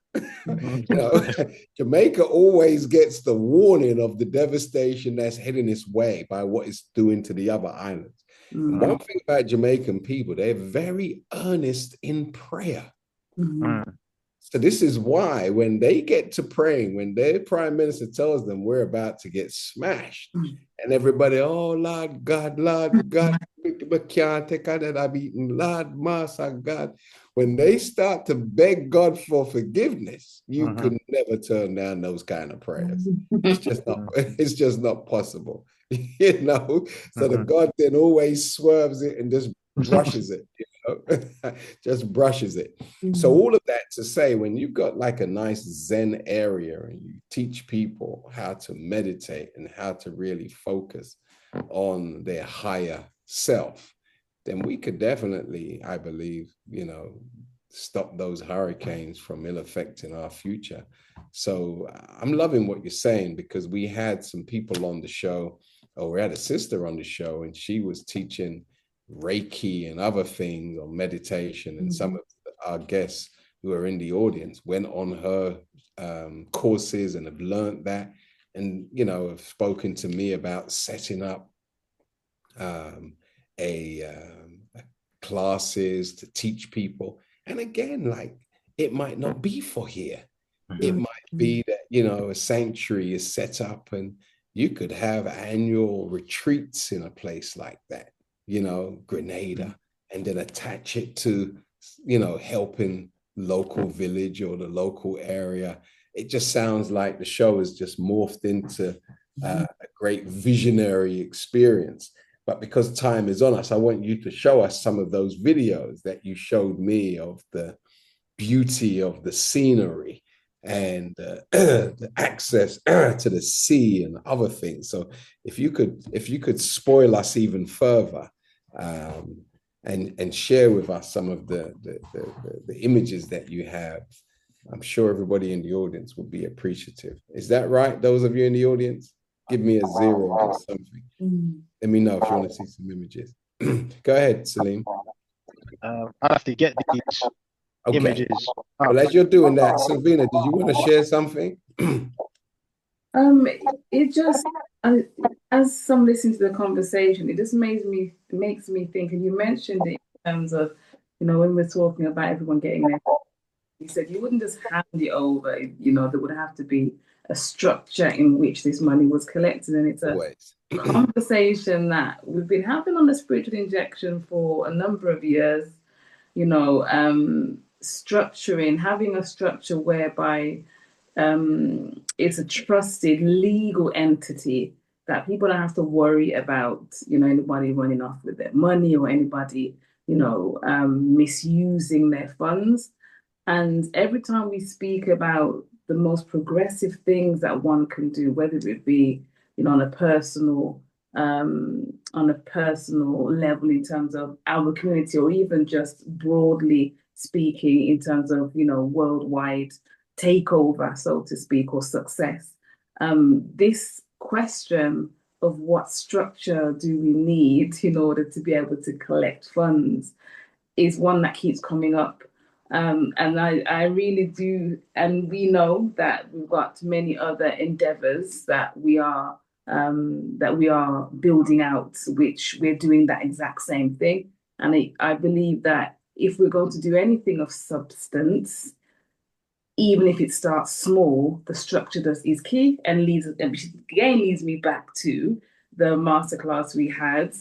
S1: You know, Jamaica always gets the warning of the devastation that's heading its way by what it's doing to the other islands. And one thing about Jamaican people, they're very earnest in prayer. So this is why when they get to praying, when their prime minister tells them we're about to get smashed, and everybody, oh Lord God, we can't take out that I've eaten, Lord Master God. When they start to beg God for forgiveness, you could never turn down those kind of prayers. It's just not possible. You know, so the God then always swerves it and just brushes it, you know, just brushes it. So all of that to say, when you've got like a nice Zen area and you teach people how to meditate and how to really focus on their higher self, then we could definitely, I believe, you know, stop those hurricanes from ill affecting our future. So I'm loving what you're saying, because we had some people on the show, or we had a sister on the show, and she was teaching Reiki and other things on meditation. And some of our guests who are in the audience went on her courses and have learned that, and, you know, have spoken to me about setting up classes to teach people. And again, like, it might not be for here. It might be that, you know, a sanctuary is set up and you could have annual retreats in a place like that, you know, Grenada, and then attach it to, you know, helping local village or the local area. It just sounds like the show has just morphed into a great visionary experience. But because time is on us, I want you to show us some of those videos that you showed me of the beauty of the scenery and the access to the sea and other things. So if you could spoil us even further, and share with us some of the images that you have, I'm sure everybody in the audience will be appreciative. Is that right? Those of you in the audience, give me a 0 or something. Let me know if you want to see some images. Go ahead, Salim.
S2: I'll have to get these images.
S1: Well, as you're doing that, Sylvina, did you want to share something?
S3: It just, as some listen to the conversation, it just makes me think. And you mentioned it in terms of, you know, when we're talking about everyone getting their, you said you wouldn't just hand it over. You know, there would have to be a structure in which this money was collected, and it's a conversation that we've been having on the spiritual injection for a number of years. You know, having a structure whereby it's a trusted legal entity that people don't have to worry about, you know, anybody running off with their money or anybody, you know, misusing their funds. And every time we speak about the most progressive things that one can do, whether it be, you know, on a personal level in terms of our community, or even just broadly speaking in terms of, you know, worldwide takeover, so to speak, or success. This question of what structure do we need in order to be able to collect funds is one that keeps coming up. And I really do, and we know that we've got many other endeavors that we are building out, which we're doing that exact same thing. And I believe that if we're going to do anything of substance, even if it starts small, the structure is key, and leads me back to the masterclass we had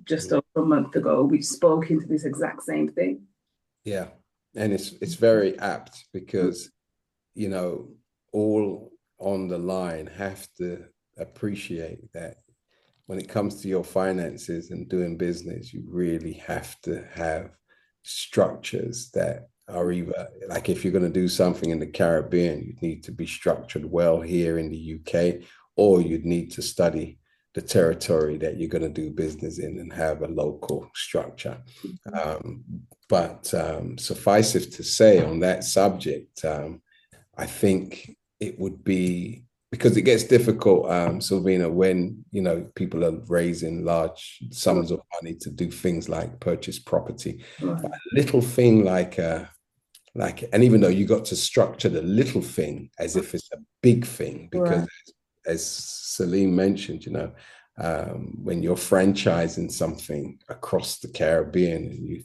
S3: just over a month ago, which spoke into this exact same thing.
S1: Yeah, and it's very apt because, you know, all on the line have to appreciate that when it comes to your finances and doing business, you really have to have structures that are either, like, if you're going to do something in the Caribbean, you need to be structured well here in the UK, or you'd need to study the territory that you're going to do business in and have a local structure. But suffice it to say on that subject, I think it would be, because it gets difficult, Silvina, when, you know, people are raising large sums of money to do things like purchase property.
S3: Right.
S1: A little thing like, and even though you got to structure the little thing as if it's a big thing, because
S3: Right.
S1: as Salim mentioned, you know, when you're franchising something across the Caribbean and you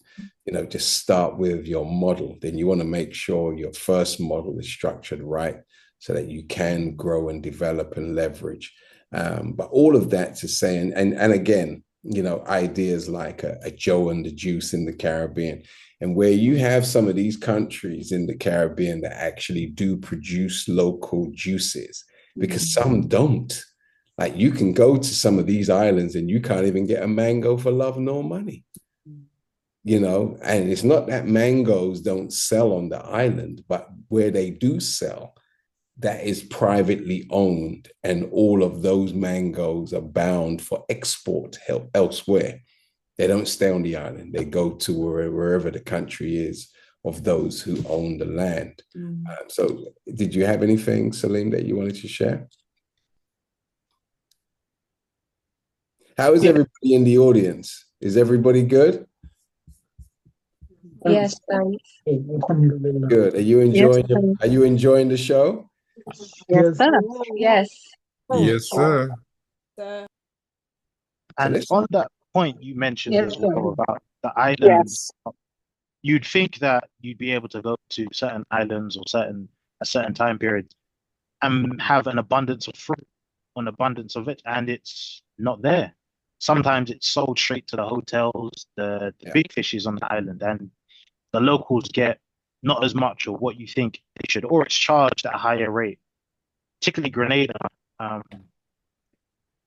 S1: know, just start with your model, then you want to make sure your first model is structured right so that you can grow and develop and leverage. But all of that to say, and again, you know, ideas like a Joe and the Juice in the Caribbean, and where you have some of these countries in the Caribbean that actually do produce local juices, because some don't. Like, you can go to some of these islands and you can't even get a mango for love nor money, you know, and it's not that mangoes don't sell on the island, but where they do sell, that is privately owned, and all of those mangoes are bound for export elsewhere. They don't stay on the island. They go to wherever the country is of those who own the land. So did you have anything, Salim, that you wanted to share? How is everybody in the audience? Is everybody good?
S4: Yes,
S1: Good. Are you enjoying the show?
S4: yes, sir. Yes.
S5: Yes, sir.
S2: And
S1: So
S2: on that point you mentioned
S4: Yes,
S2: as well
S4: sir.
S2: about the islands, you'd think that you'd be able to go to certain islands or a certain time period and have an abundance of fruit, an abundance of it, and it's not there. Sometimes it's sold straight to the hotels, the big fishes on the island, and the locals get not as much of what you think they should, or it's charged at a higher rate. Particularly Grenada,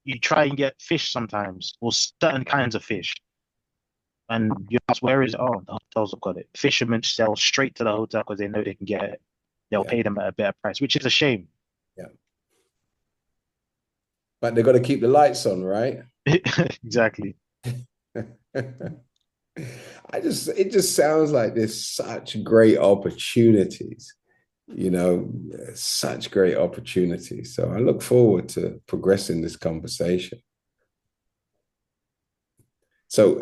S2: you try and get fish sometimes, or certain kinds of fish, and you ask, where is it? Oh, the hotels have got it. Fishermen sell straight to the hotel because they know they can get it. They'll pay them at a better price, which is a shame.
S1: Yeah. But they've got to keep the lights on, right?
S2: Exactly.
S1: It just sounds like there's such great opportunities, you know, such great opportunities. So I look forward to progressing this conversation. So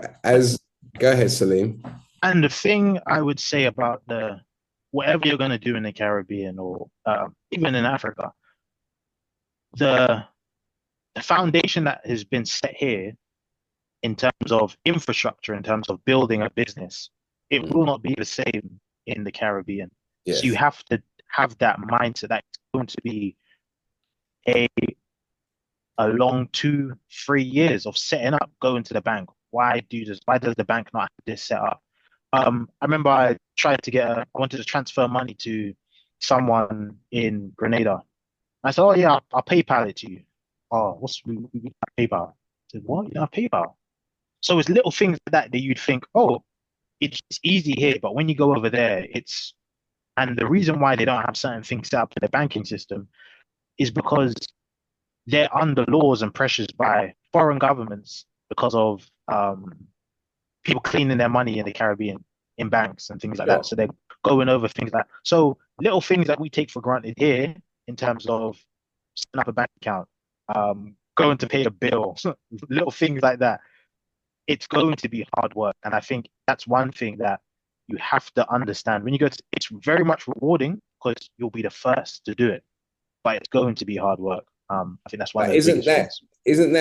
S1: go ahead, Salim.
S2: And the thing I would say about whatever you're going to do in the Caribbean or even in Africa, the foundation that has been set here in terms of infrastructure, in terms of building a business, it will not be the same in the Caribbean.
S1: Yes.
S2: So you have to have that mindset that it's going to be a long 2-3 years of setting up, going to the bank. Why do this? Why does the bank not have this set up? I remember I wanted to transfer money to someone in Grenada. I said, oh yeah, I'll PayPal it to you. Oh, we have PayPal? I said, what? You don't have PayPal? So it's little things like that you'd think, oh, it's easy here, but when you go over there, and the reason why they don't have certain things set up in the banking system is because they're under laws and pressures by foreign governments because of people cleaning their money in the Caribbean in banks and things like that. So they're going over things like that. So little things that we take for granted here in terms of setting up a bank account, going to pay a bill, little things like that. It's going to be hard work. And I think that's one thing that you have to understand. When you go it's very much rewarding because you'll be the first to do it, but it's going to be hard work. I think that's one of the biggest things.
S1: Doesn't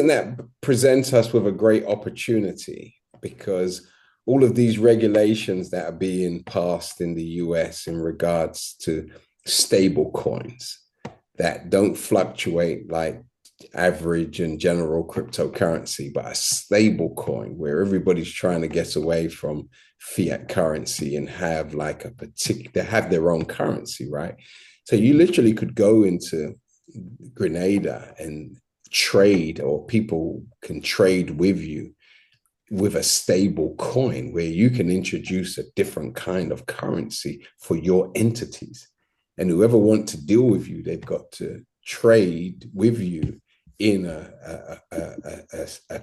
S1: that present us with a great opportunity? Because all of these regulations that are being passed in the US in regards to stable coins that don't fluctuate like average and general cryptocurrency, but a stable coin where everybody's trying to get away from fiat currency and have like a particular, they have their own currency, right? So you literally could go into Grenada and trade, or people can trade with you with a stable coin where you can introduce a different kind of currency for your entities. And whoever want to deal with you, they've got to trade with you in a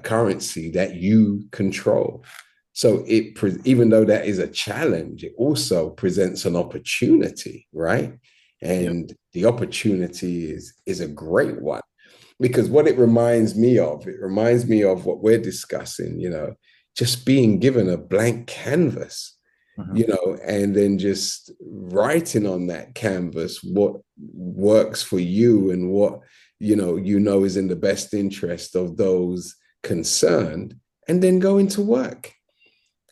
S1: currency that you control. So even though that is a challenge, it also presents an opportunity, right? And the opportunity is a great one, because what it reminds me of what we're discussing, just being given a blank canvas, and then just writing on that canvas what works for you and what, is in the best interest of those concerned, and then going to work.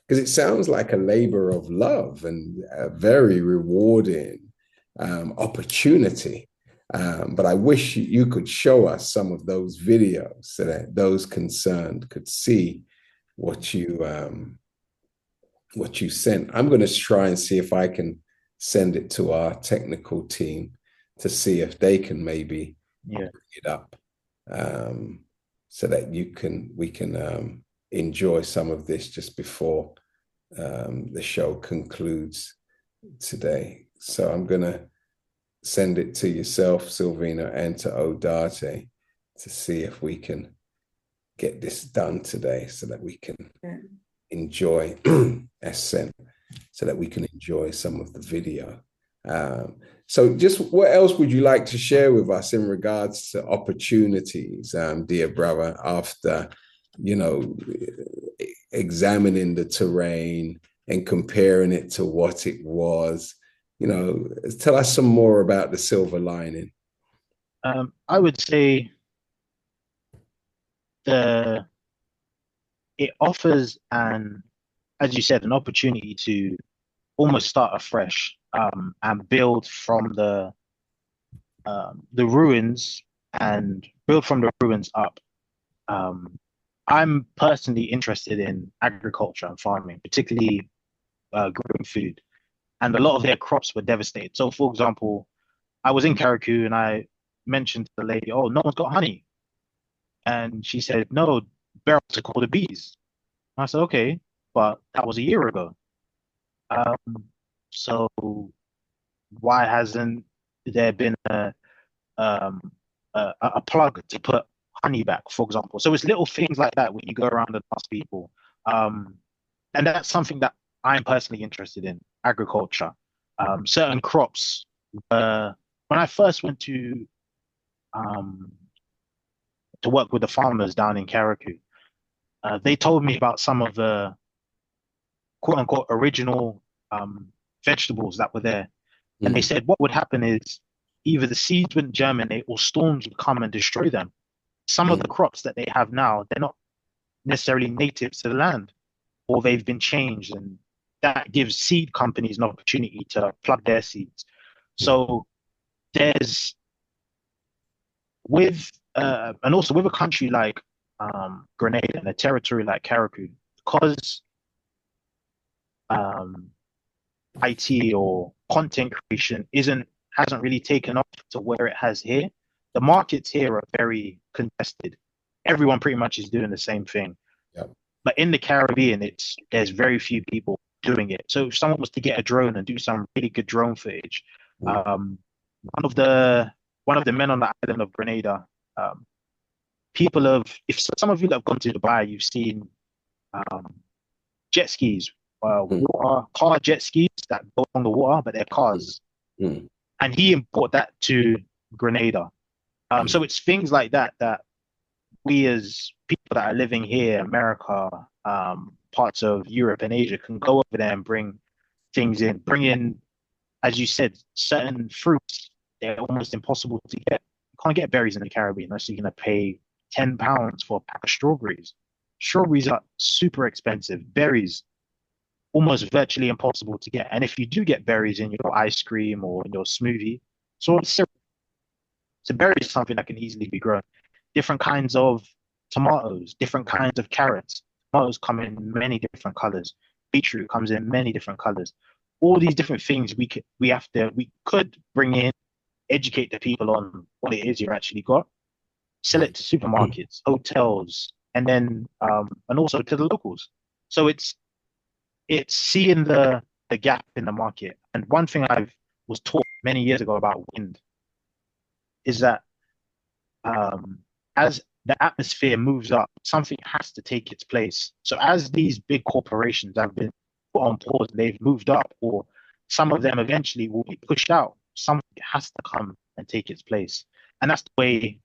S1: Because it sounds like a labor of love and a very rewarding opportunity. But I wish you could show us some of those videos so that those concerned could see what you sent. I'm going to try and see if I can send it to our technical team to see if they can maybe bring it up, so that we can enjoy some of this just before the show concludes today. So I'm going to send it to yourself, Silvina, and to Odate to see if we can get this done today so that we can enjoy Ascent, so that we can enjoy some of the video. So just what else would you like to share with us in regards to opportunities, dear brother, after, examining the terrain and comparing it to what it was? Tell us some more about the silver lining.
S2: I would say it offers as you said, an opportunity to almost start afresh, and build from the ruins and build from the ruins up. I'm personally interested in agriculture and farming, particularly growing food. And a lot of their crops were devastated. So, for example, I was in Karaku and I mentioned to the lady, "Oh, no one's got honey." And she said, "No, Beryl took all the bees." And I said, "Okay, but that was a year ago. So why hasn't there been a plug to put honey back, for example?" So it's little things like that when you go around and ask people. And that's something that I'm personally interested in, agriculture. Certain crops. When I first went to work with the farmers down in Karaku, they told me about some of the quote unquote original vegetables that were there. And they said what would happen is either the seeds wouldn't germinate or storms would come and destroy them. Some of the crops that they have now, they're not necessarily native to the land, or they've been changed, and that gives seed companies an opportunity to plug their seeds. So there's and also with a country like Grenada and a territory like Karaku, because IT or content creation hasn't really taken off to where it has here. The markets here are very contested. Everyone pretty much is doing the same thing.
S1: Yep.
S2: But in the Caribbean, there's very few people doing it. So if someone was to get a drone and do some really good drone footage, one of the men on the island of Grenada, if some of you that have gone to Dubai, you've seen jet skis, car jet skis that go on the water, but they're cars. And he imported that to Grenada. So it's things like that we as people that are living here, America, parts of Europe and Asia, can go over there and bring in, as you said, certain fruits. They're almost impossible to get. You can't get berries in the Caribbean unless you're going to pay £10 for a pack of strawberries. Strawberries are super expensive. Berries, almost virtually impossible to get. And if you do get berries in your ice cream or in your smoothie, so it's syrup. So berries is something that can easily be grown. different kinds of tomatoes, different kinds of carrots. Tomatoes come in many different colors. Beetroot comes in many different colors. All these different things we could bring in, educate the people on what it is you've actually got, sell it to supermarkets, hotels, and then and also to the locals. So it's seeing the gap in the market. And one thing I was taught many years ago about wind is that as the atmosphere moves up, something has to take its place. So as these big corporations have been put on pause, they've moved up, or some of them eventually will be pushed out. Something has to come and take its place. And that's the way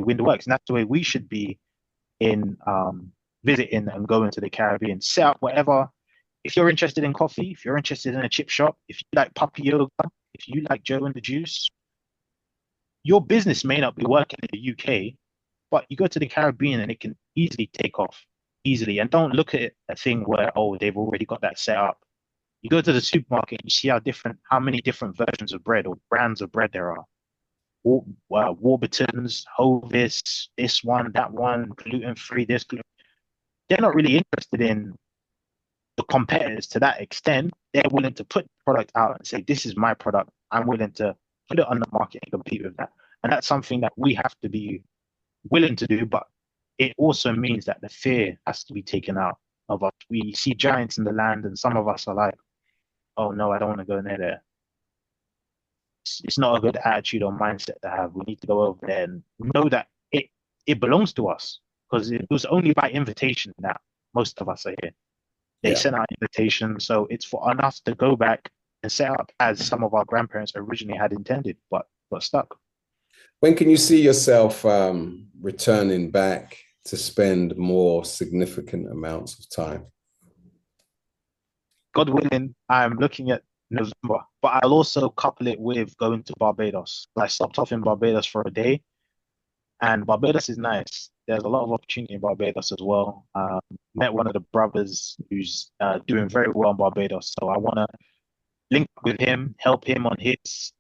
S2: wind works. And that's the way we should be in visiting and going to the Caribbean. Set up whatever. If you're interested in coffee, if you're interested in a chip shop, if you like puppy yoga, if you like Joe and the Juice, your business may not be working in the UK, but you go to the Caribbean and it can easily take off easily. And don't look at it a thing where, oh, they've already got that set up. You go to the supermarket, you see how many different versions of bread or brands of bread there are. Warburtons, Hovis, this one, that one, gluten-free, this, gluten. They're not really interested in the competitors to that extent. They're willing to put the product out and say, this is my product. I'm willing to put it on the market and compete with that. And that's something that we have to be willing to do, but it also means that the fear has to be taken out of us. We see giants in the land, and some of us are like, oh no, I don't want to go near there. It's not a good attitude or mindset to have. We need to go over there and know that it belongs to us, because it was only by invitation that most of us are here. They sent out invitation, so it's for us to go back and set up as some of our grandparents originally had intended, but got stuck.
S1: When can you see yourself returning back to spend more significant amounts of time?
S2: God willing, I'm looking at November, but I'll also couple it with going to Barbados. I stopped off in Barbados for a day, and Barbados is nice. There's a lot of opportunity in Barbados as well. Met one of the brothers who's doing very well in Barbados, so I want to link with him, help him on his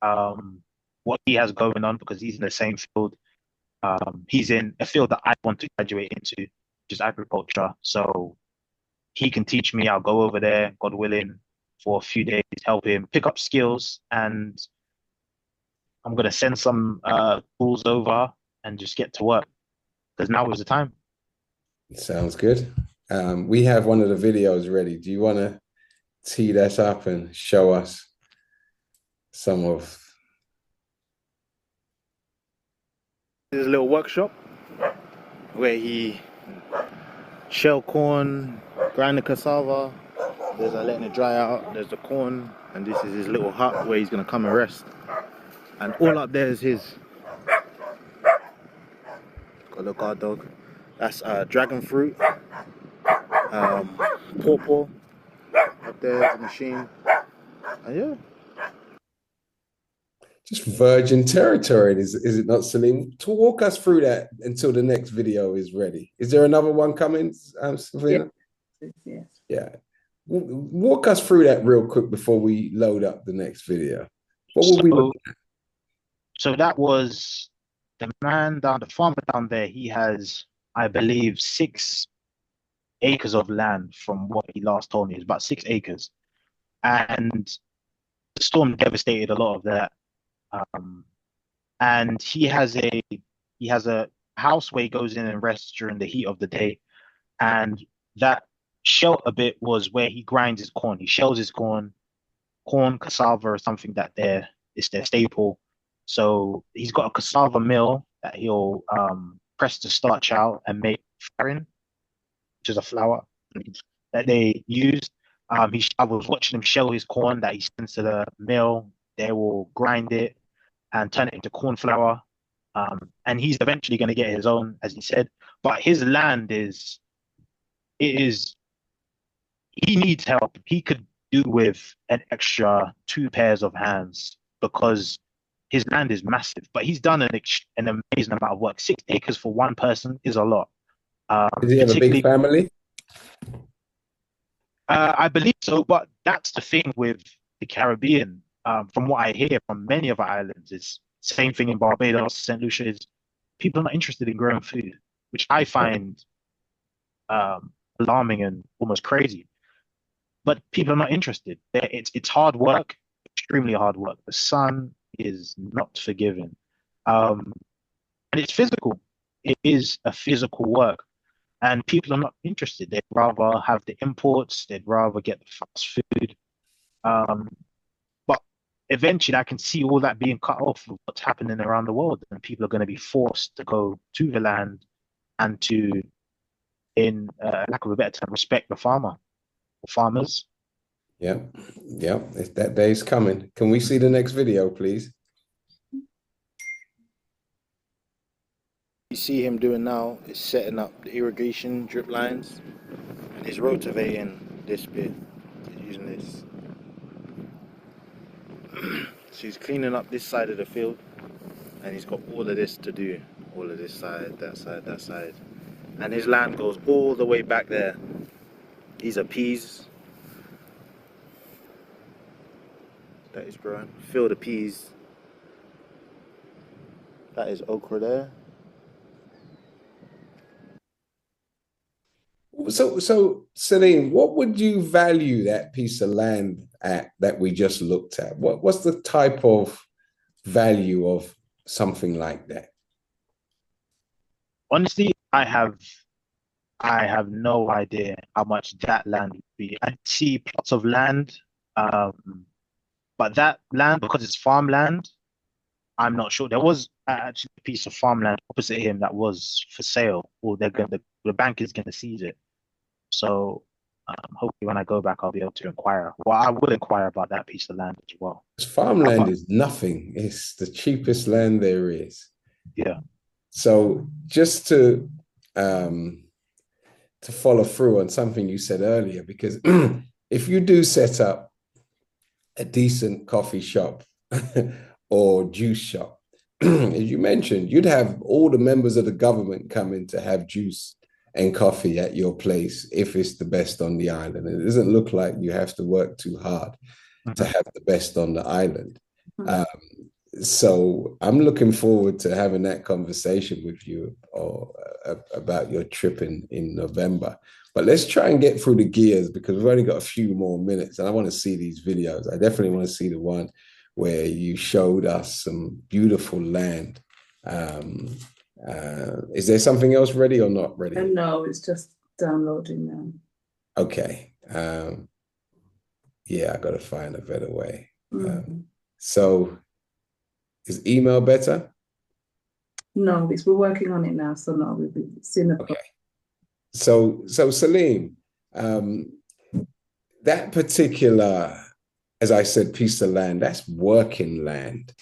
S2: what he has going on, because he's in the same field. He's in a field that I want to graduate into, which is agriculture. So he can teach me. I'll go over there, God willing, for a few days, help him pick up skills, and I'm gonna send some tools over and just get to work, because now is the time.
S1: Sounds good. We have one of the videos ready. Do you want to tee that up and show us some of?
S5: This is a little workshop where he shell corn, grind the cassava. There's letting it dry out. There's the corn, and this is his little hut where he's gonna come and rest. And all up there is his. Got a little guard dog. That's dragon fruit, pawpaw. Up there's the machine. And yeah.
S1: Just virgin territory, is it not, Salim? To walk us through that until the next video is ready. Is there another one coming, Savannah?
S3: Yes.
S1: Yeah. Walk us through that real quick before we load up the next video. What will we look at?
S2: So that was the farmer down there. He has, I believe, 6 acres of land from what he last told me. It's about 6 acres. And the storm devastated a lot of that. And he has a house where he goes in and rests during the heat of the day. And that shelter bit was where he grinds his corn. He shells his corn, cassava, or something that it's their staple. So he's got a cassava mill that he'll press the starch out and make farin, which is a flour that they use. I was watching him shell his corn that he sends to the mill. They will grind it and turn it into corn flour. And he's eventually going to get his own, as he said. But his land he needs help. He could do with an extra 2 pairs of hands, because his land is massive. But he's done an amazing amount of work. 6 acres for one person is a lot.
S1: Does he have a big family?
S2: I believe so, but that's the thing with the Caribbean. From what I hear from many of our islands, it's same thing in Barbados, St. Lucia. Is people are not interested in growing food, which I find alarming and almost crazy. But people are not interested. It's hard work, extremely hard work. The sun is not forgiving, and it's physical. It is a physical work, and people are not interested. They'd rather have the imports. They'd rather get the fast food. Um, but eventually, I can see all that being cut off with what's happening around the world, and people are going to be forced to go to the land and to, in lack of a better term, respect the farmers.
S1: Yeah, yeah, that day's coming. Can we see the next video, please?
S5: You see him doing now is setting up the irrigation drip lines, and he's rotating this bit, using this. So he's cleaning up this side of the field, and he's got all of this to do, all of this side, that side, that side, and his land goes all the way back there. These are peas that is growing. Feel the peas. That is okra there.
S1: So Celine, what would you value that piece of land at that we just looked at? What's the type of value of something like that?
S2: Honestly, I have no idea how much that land would be. I see plots of land, but that land, because it's farmland, I'm not sure. There was actually a piece of farmland opposite him that was for sale, or the bank is going to seize it. So hopefully when I go back, I'll be able to inquire. Well, I will inquire about that piece of land as well.
S1: Farmland is nothing. It's the cheapest land there is.
S2: Yeah.
S1: So just to follow through on something you said earlier, because if you do set up a decent coffee shop or juice shop, as you mentioned, you'd have all the members of the government coming to have juice and coffee at your place if it's the best on the island. It doesn't look like you have to work too hard to have the best on the island. So I'm looking forward to having that conversation with you about your trip in November. But let's try and get through the gears, because we've only got a few more minutes and I want to see these videos. I definitely want to see the one where you showed us some beautiful land. Is there something else ready or not ready?
S3: No, it's just downloading now.
S1: Okay. Yeah, I got to find a better way. So is email better?
S3: No, we're working on it now, so no, we'll be soon.
S1: Okay. So Salim, that particular, as I said, piece of land, that's working land.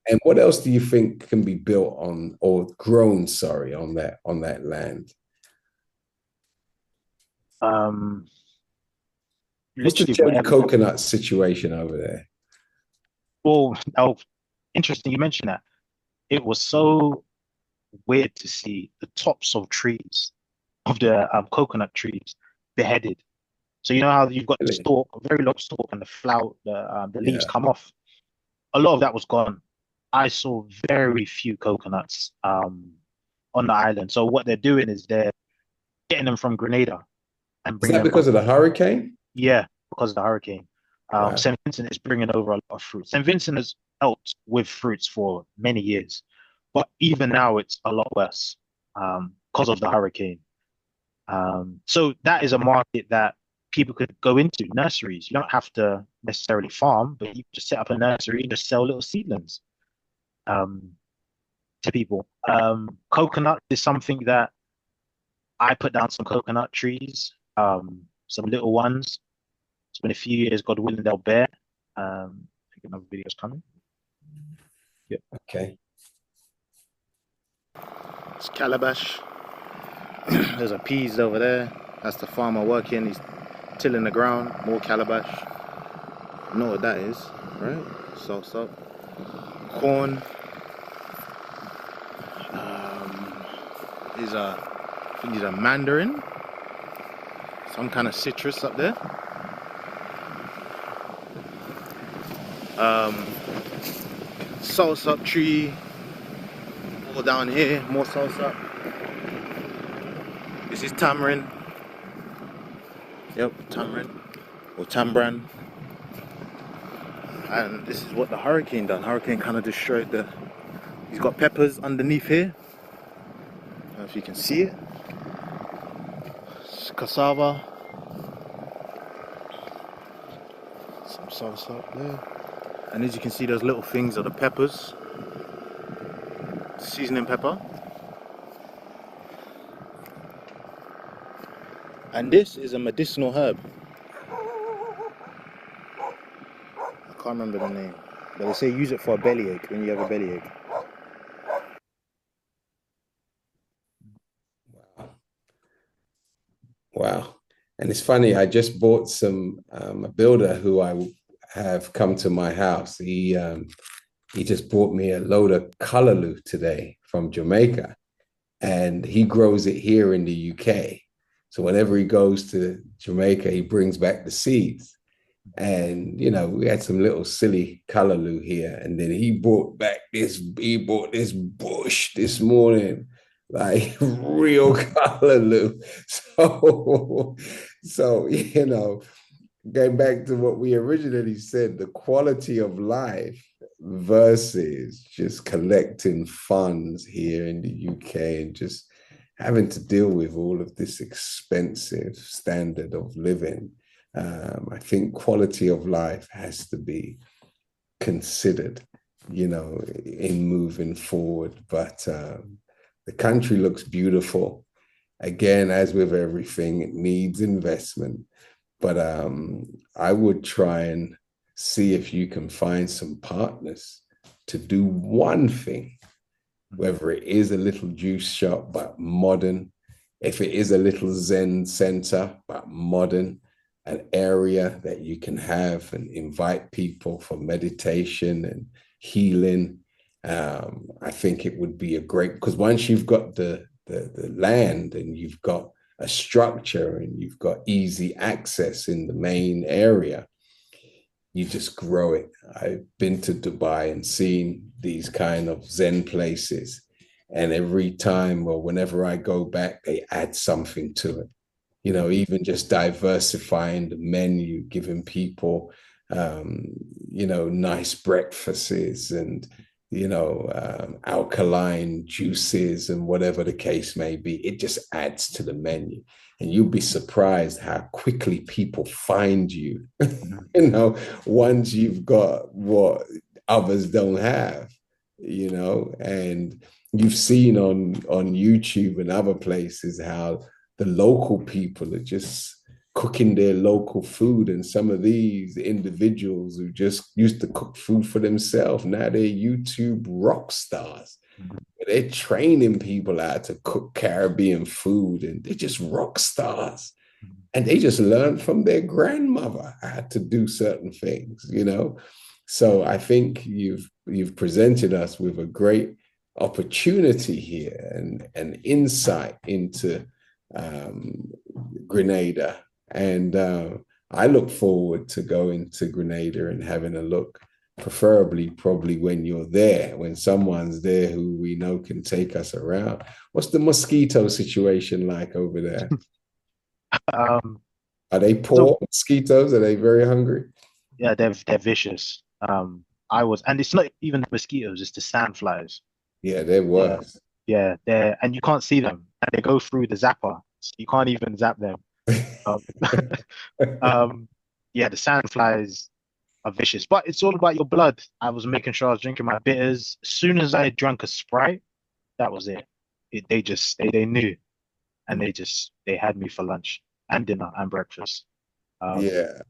S1: And what else do you think can be built on or grown, sorry, on that land? What's the cherry coconut situation over there?
S2: Well, interesting you mentioned that. It was so weird to see the tops of trees, of the coconut trees, beheaded. So you know how you've got the stalk, a very long stalk, and the flower, the leaves come off. A lot of that was gone. I saw very few coconuts on the island. So what they're doing is they're getting them from Grenada and bringing them. Is that
S1: because of the hurricane?
S2: Yeah, because of the hurricane. St. Vincent is bringing over a lot of fruit. St. Vincent has helped with fruits for many years, but even now it's a lot worse because of the hurricane. So that is a market that people could go into, nurseries. You don't have to necessarily farm, but you just set up a nursery and just sell little seedlings to people. Coconut is something that I put down some coconut trees, some little ones. It's been a few years, God willing, they'll bear. I think another video's coming. Yeah.
S1: Okay.
S5: It's calabash. There's a peas over there. That's the farmer working. He's tilling the ground. More calabash. You know what that is, right? Salsa. Corn. I think these are mandarin. Some kind of citrus up there. Salsa tree. More down here, more salsa. This is tamarind. Yep, tamarind or tambran. And this is what the hurricane done. Hurricane kind of destroyed the. He's got peppers underneath here. I don't know if you can see it. It's cassava. Some salsa up there. And as you can see, those little things are the peppers. Seasoning pepper. And this is a medicinal herb. I can't remember the name. But they say use it for a bellyache when you have a bellyache.
S1: Wow. And it's funny, I just bought some, a builder who I have come to my house. He just brought me a load of callaloo today from Jamaica, and he grows it here in the UK. So whenever he goes to Jamaica, he brings back the seeds. And, you know, we had some little silly callaloo here. And then he brought this bush this morning, like real callaloo. So, you know, going back to what we originally said, the quality of life versus just collecting funds here in the UK and just having to deal with all of this expensive standard of living. I think quality of life has to be considered, you know, in moving forward. But the country looks beautiful. Again, as with everything, it needs investment. But I would try and see if you can find some partners to do one thing, whether it is a little juice shop, but modern, if it is a little Zen center, but modern, an area that you can have and invite people for meditation and healing. I think it would be a great, because once you've got the land and you've got a structure and you've got easy access in the main area, you just grow it. I've been to Dubai and seen these kind of Zen places, and every time or whenever I go back, they add something to it. You know, even just diversifying the menu, giving people, you know, nice breakfasts and, you know, alkaline juices and whatever the case may be. It just adds to the menu. And you'll be surprised how quickly people find you, you know, once you've got what others don't have, you know. And you've seen on YouTube and other places how the local people are just cooking their local food. And some of these individuals who just used to cook food for themselves, now they're YouTube rock stars. They're training people how to cook Caribbean food, and they're just rock stars. And they just learned from their grandmother how to do certain things, you know? So I think you've presented us with a great opportunity here and an insight into Grenada. And I look forward to going to Grenada and having a look, preferably probably when you're there, when someone's there who we know can take us around. What's the mosquito situation like over there? Are they poor mosquitoes? Are they very hungry?
S2: Yeah, they're vicious. And it's not even the mosquitoes, it's the sandflies.
S1: Yeah, they're worse.
S2: Yeah, and you can't see them. And they go through the zapper. So you can't even zap them. Yeah, the sandflies are vicious, but it's all about your blood. I was making sure I was drinking my bitters. As soon as I drank a Sprite, that was it. They knew, and they had me for lunch and dinner and breakfast.
S1: Yeah,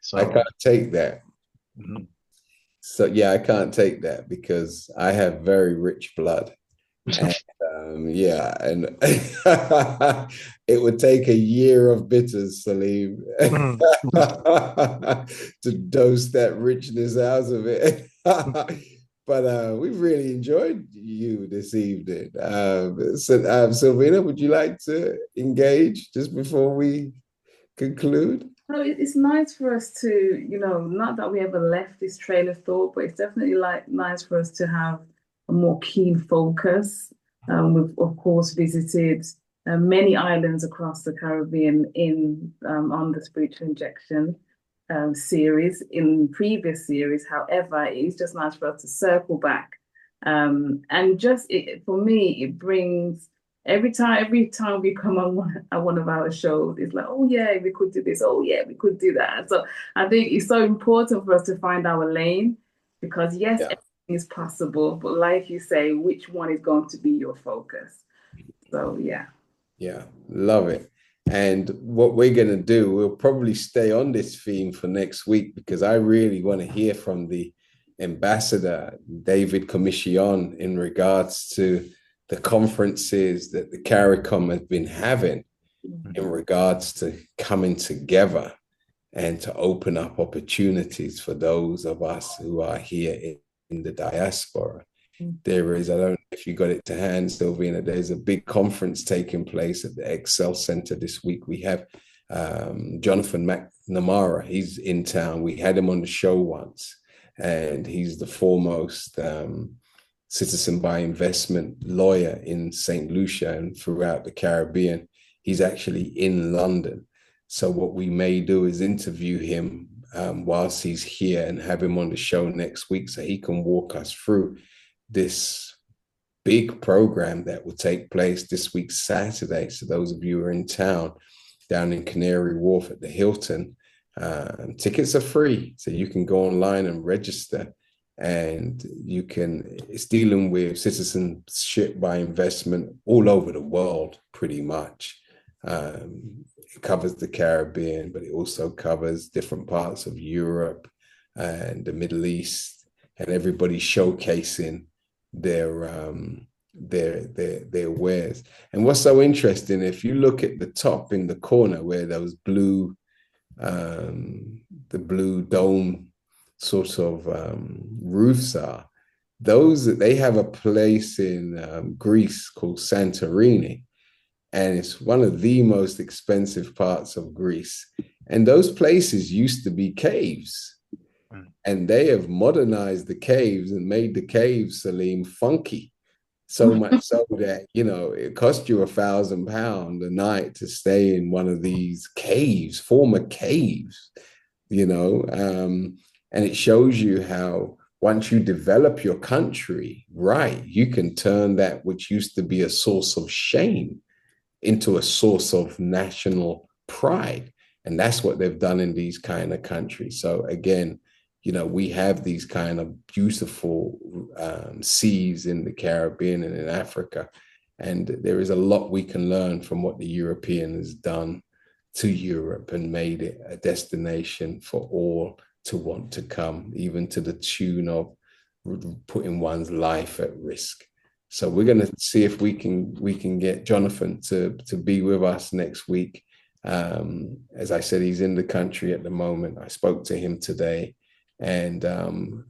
S2: so
S1: I can't take that.
S2: Mhm.
S1: So yeah, I can't take that because I have very rich blood. And yeah, and it would take a year of bitters, Salim, to dose that richness out of it. But we've really enjoyed you this evening. Silvina, would you like to engage just before we conclude?
S3: No, it's nice for us to, you know, not that we ever left this train of thought, but it's definitely like nice for us to have a more keen focus. We've of course visited many islands across the Caribbean in on the spiritual injection series in previous series. However, it's just nice for us to circle back. And just for me, it brings every time we come on one of our shows, it's like, oh yeah, we could do this. Oh yeah, we could do that. So I think it's so important for us to find our lane because yes, everything is possible, but like you say, which one is going to be your focus? So yeah.
S1: Yeah, love it. And what we're going to do, we'll probably stay on this theme for next week because I really want to hear from the ambassador, David Commission, in regards to the conferences that the CARICOM has been having in regards to coming together and to open up opportunities for those of us who are here in the diaspora. There is, I don't know if you got it to hand, Sylvina, there's a big conference taking place at the Excel Center this week. We have Jonathan McNamara, he's in town. We had him on the show once, and he's the foremost citizen by investment lawyer in St. Lucia and throughout the Caribbean. He's actually in London. So what we may do is interview him whilst he's here and have him on the show next week so he can walk us through this big program that will take place this week, Saturday. So those of you who are in town down in Canary Wharf at the Hilton, tickets are free. So you can go online and register, and it's dealing with citizenship by investment all over the world, pretty much. It covers the Caribbean, but it also covers different parts of Europe and the Middle East, and everybody showcasing their wares. And what's so interesting, if you look at the top in the corner where those blue, the blue dome sort of roofs are, they have a place in Greece called Santorini, and it's one of the most expensive parts of Greece. And those places used to be caves. And they have modernized the caves and made the caves, Salim, funky. So much so that, it cost you £1,000 a night to stay in one of these caves, former caves, and it shows you how once you develop your country, right, you can turn that which used to be a source of shame into a source of national pride. And that's what they've done in these kind of countries. So again, we have these kind of beautiful seas in the Caribbean and in Africa. And there is a lot we can learn from what the European has done to Europe and made it a destination for all to want to come, even to the tune of putting one's life at risk. So we're going to see if we can get Jonathan to be with us next week. As I said, he's in the country at the moment. I spoke to him today. And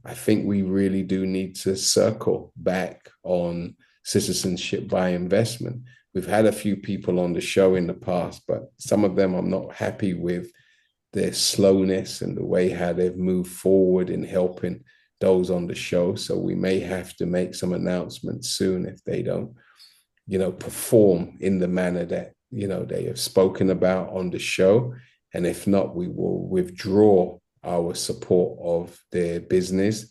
S1: I think we really do need to circle back on citizenship by investment. We've had a few people on the show in the past, but some of them I'm not happy with their slowness and the way how they've moved forward in helping those on the show. So we may have to make some announcements soon if they don't, perform in the manner that, they have spoken about on the show. And if not, we will withdraw our support of their business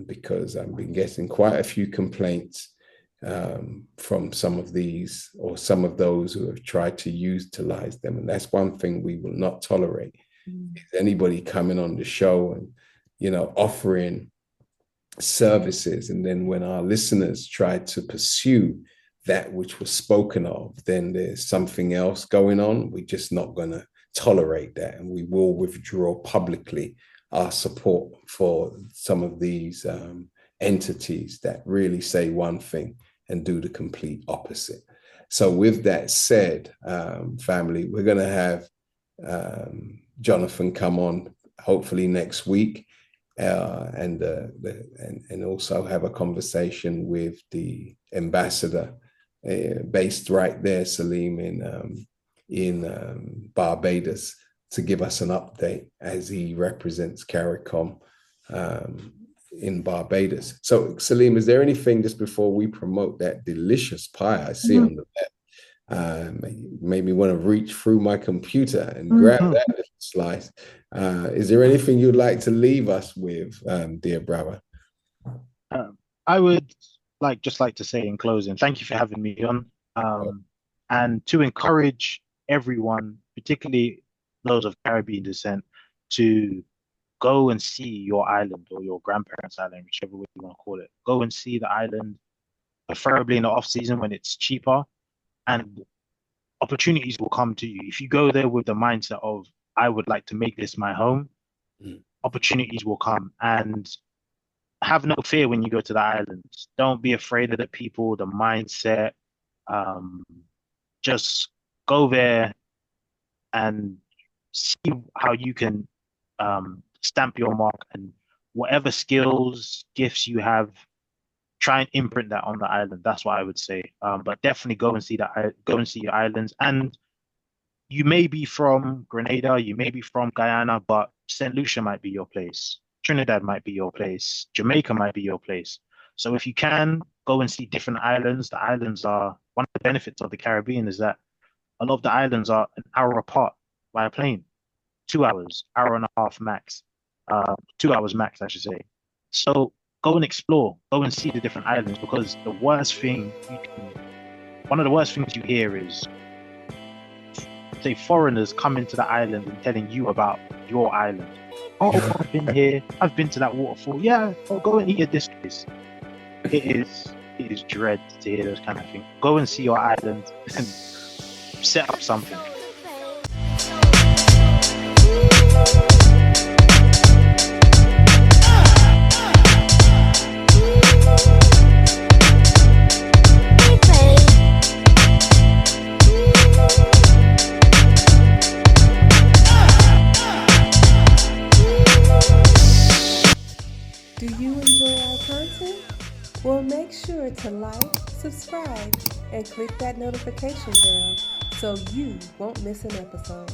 S1: because I've been getting quite a few complaints from some of these or some of those who have tried to utilize them. And that's one thing we will not tolerate. Is anybody coming on the show and, offering services. And then when our listeners try to pursue that which was spoken of, then there's something else going on. We're just not going to tolerate that, and we will withdraw publicly our support for some of these entities that really say one thing and do the complete opposite. So with that said, family, we're going to have Jonathan come on hopefully next week and also have a conversation with the ambassador based right there, Salim, in Barbados, to give us an update as he represents CARICOM in Barbados. So, Salim, is there anything just before we promote that delicious pie I see on the made me want to reach through my computer and grab that little slice. Is there anything you'd like to leave us with, dear brother?
S2: I would like to say in closing, thank you for having me on, and to encourage everyone, particularly those of Caribbean descent, to go and see your island or your grandparents' island, whichever way you want to call it. Go and see the island, preferably in the off season when it's cheaper, and opportunities will come to you. If you go there with the mindset of, I would like to make this my home, opportunities will come. And have no fear when you go to the islands. Don't be afraid of the people, the mindset. Just go there and see how you can stamp your mark, and whatever skills, gifts you have, try and imprint that on the island. That's what I would say. But definitely go and see your islands. And you may be from Grenada, you may be from Guyana, but St. Lucia might be your place. Trinidad might be your place. Jamaica might be your place. So if you can, go and see different islands. The islands are, one of the benefits of the Caribbean is that a lot of the islands are an hour apart by a plane. 2 hours, hour and a half max. 2 hours max, I should say. So go and explore, go and see the different islands, because one of the worst things you hear is, say, foreigners come into the island and telling you about your island. Oh, I've been here, I've been to that waterfall. Yeah, go and eat at this place. It is dread to hear those kind of things. Go and see your island and set up something.
S6: Do you enjoy our content? Well, make sure to like, subscribe, and click that notification bell so you won't miss an episode.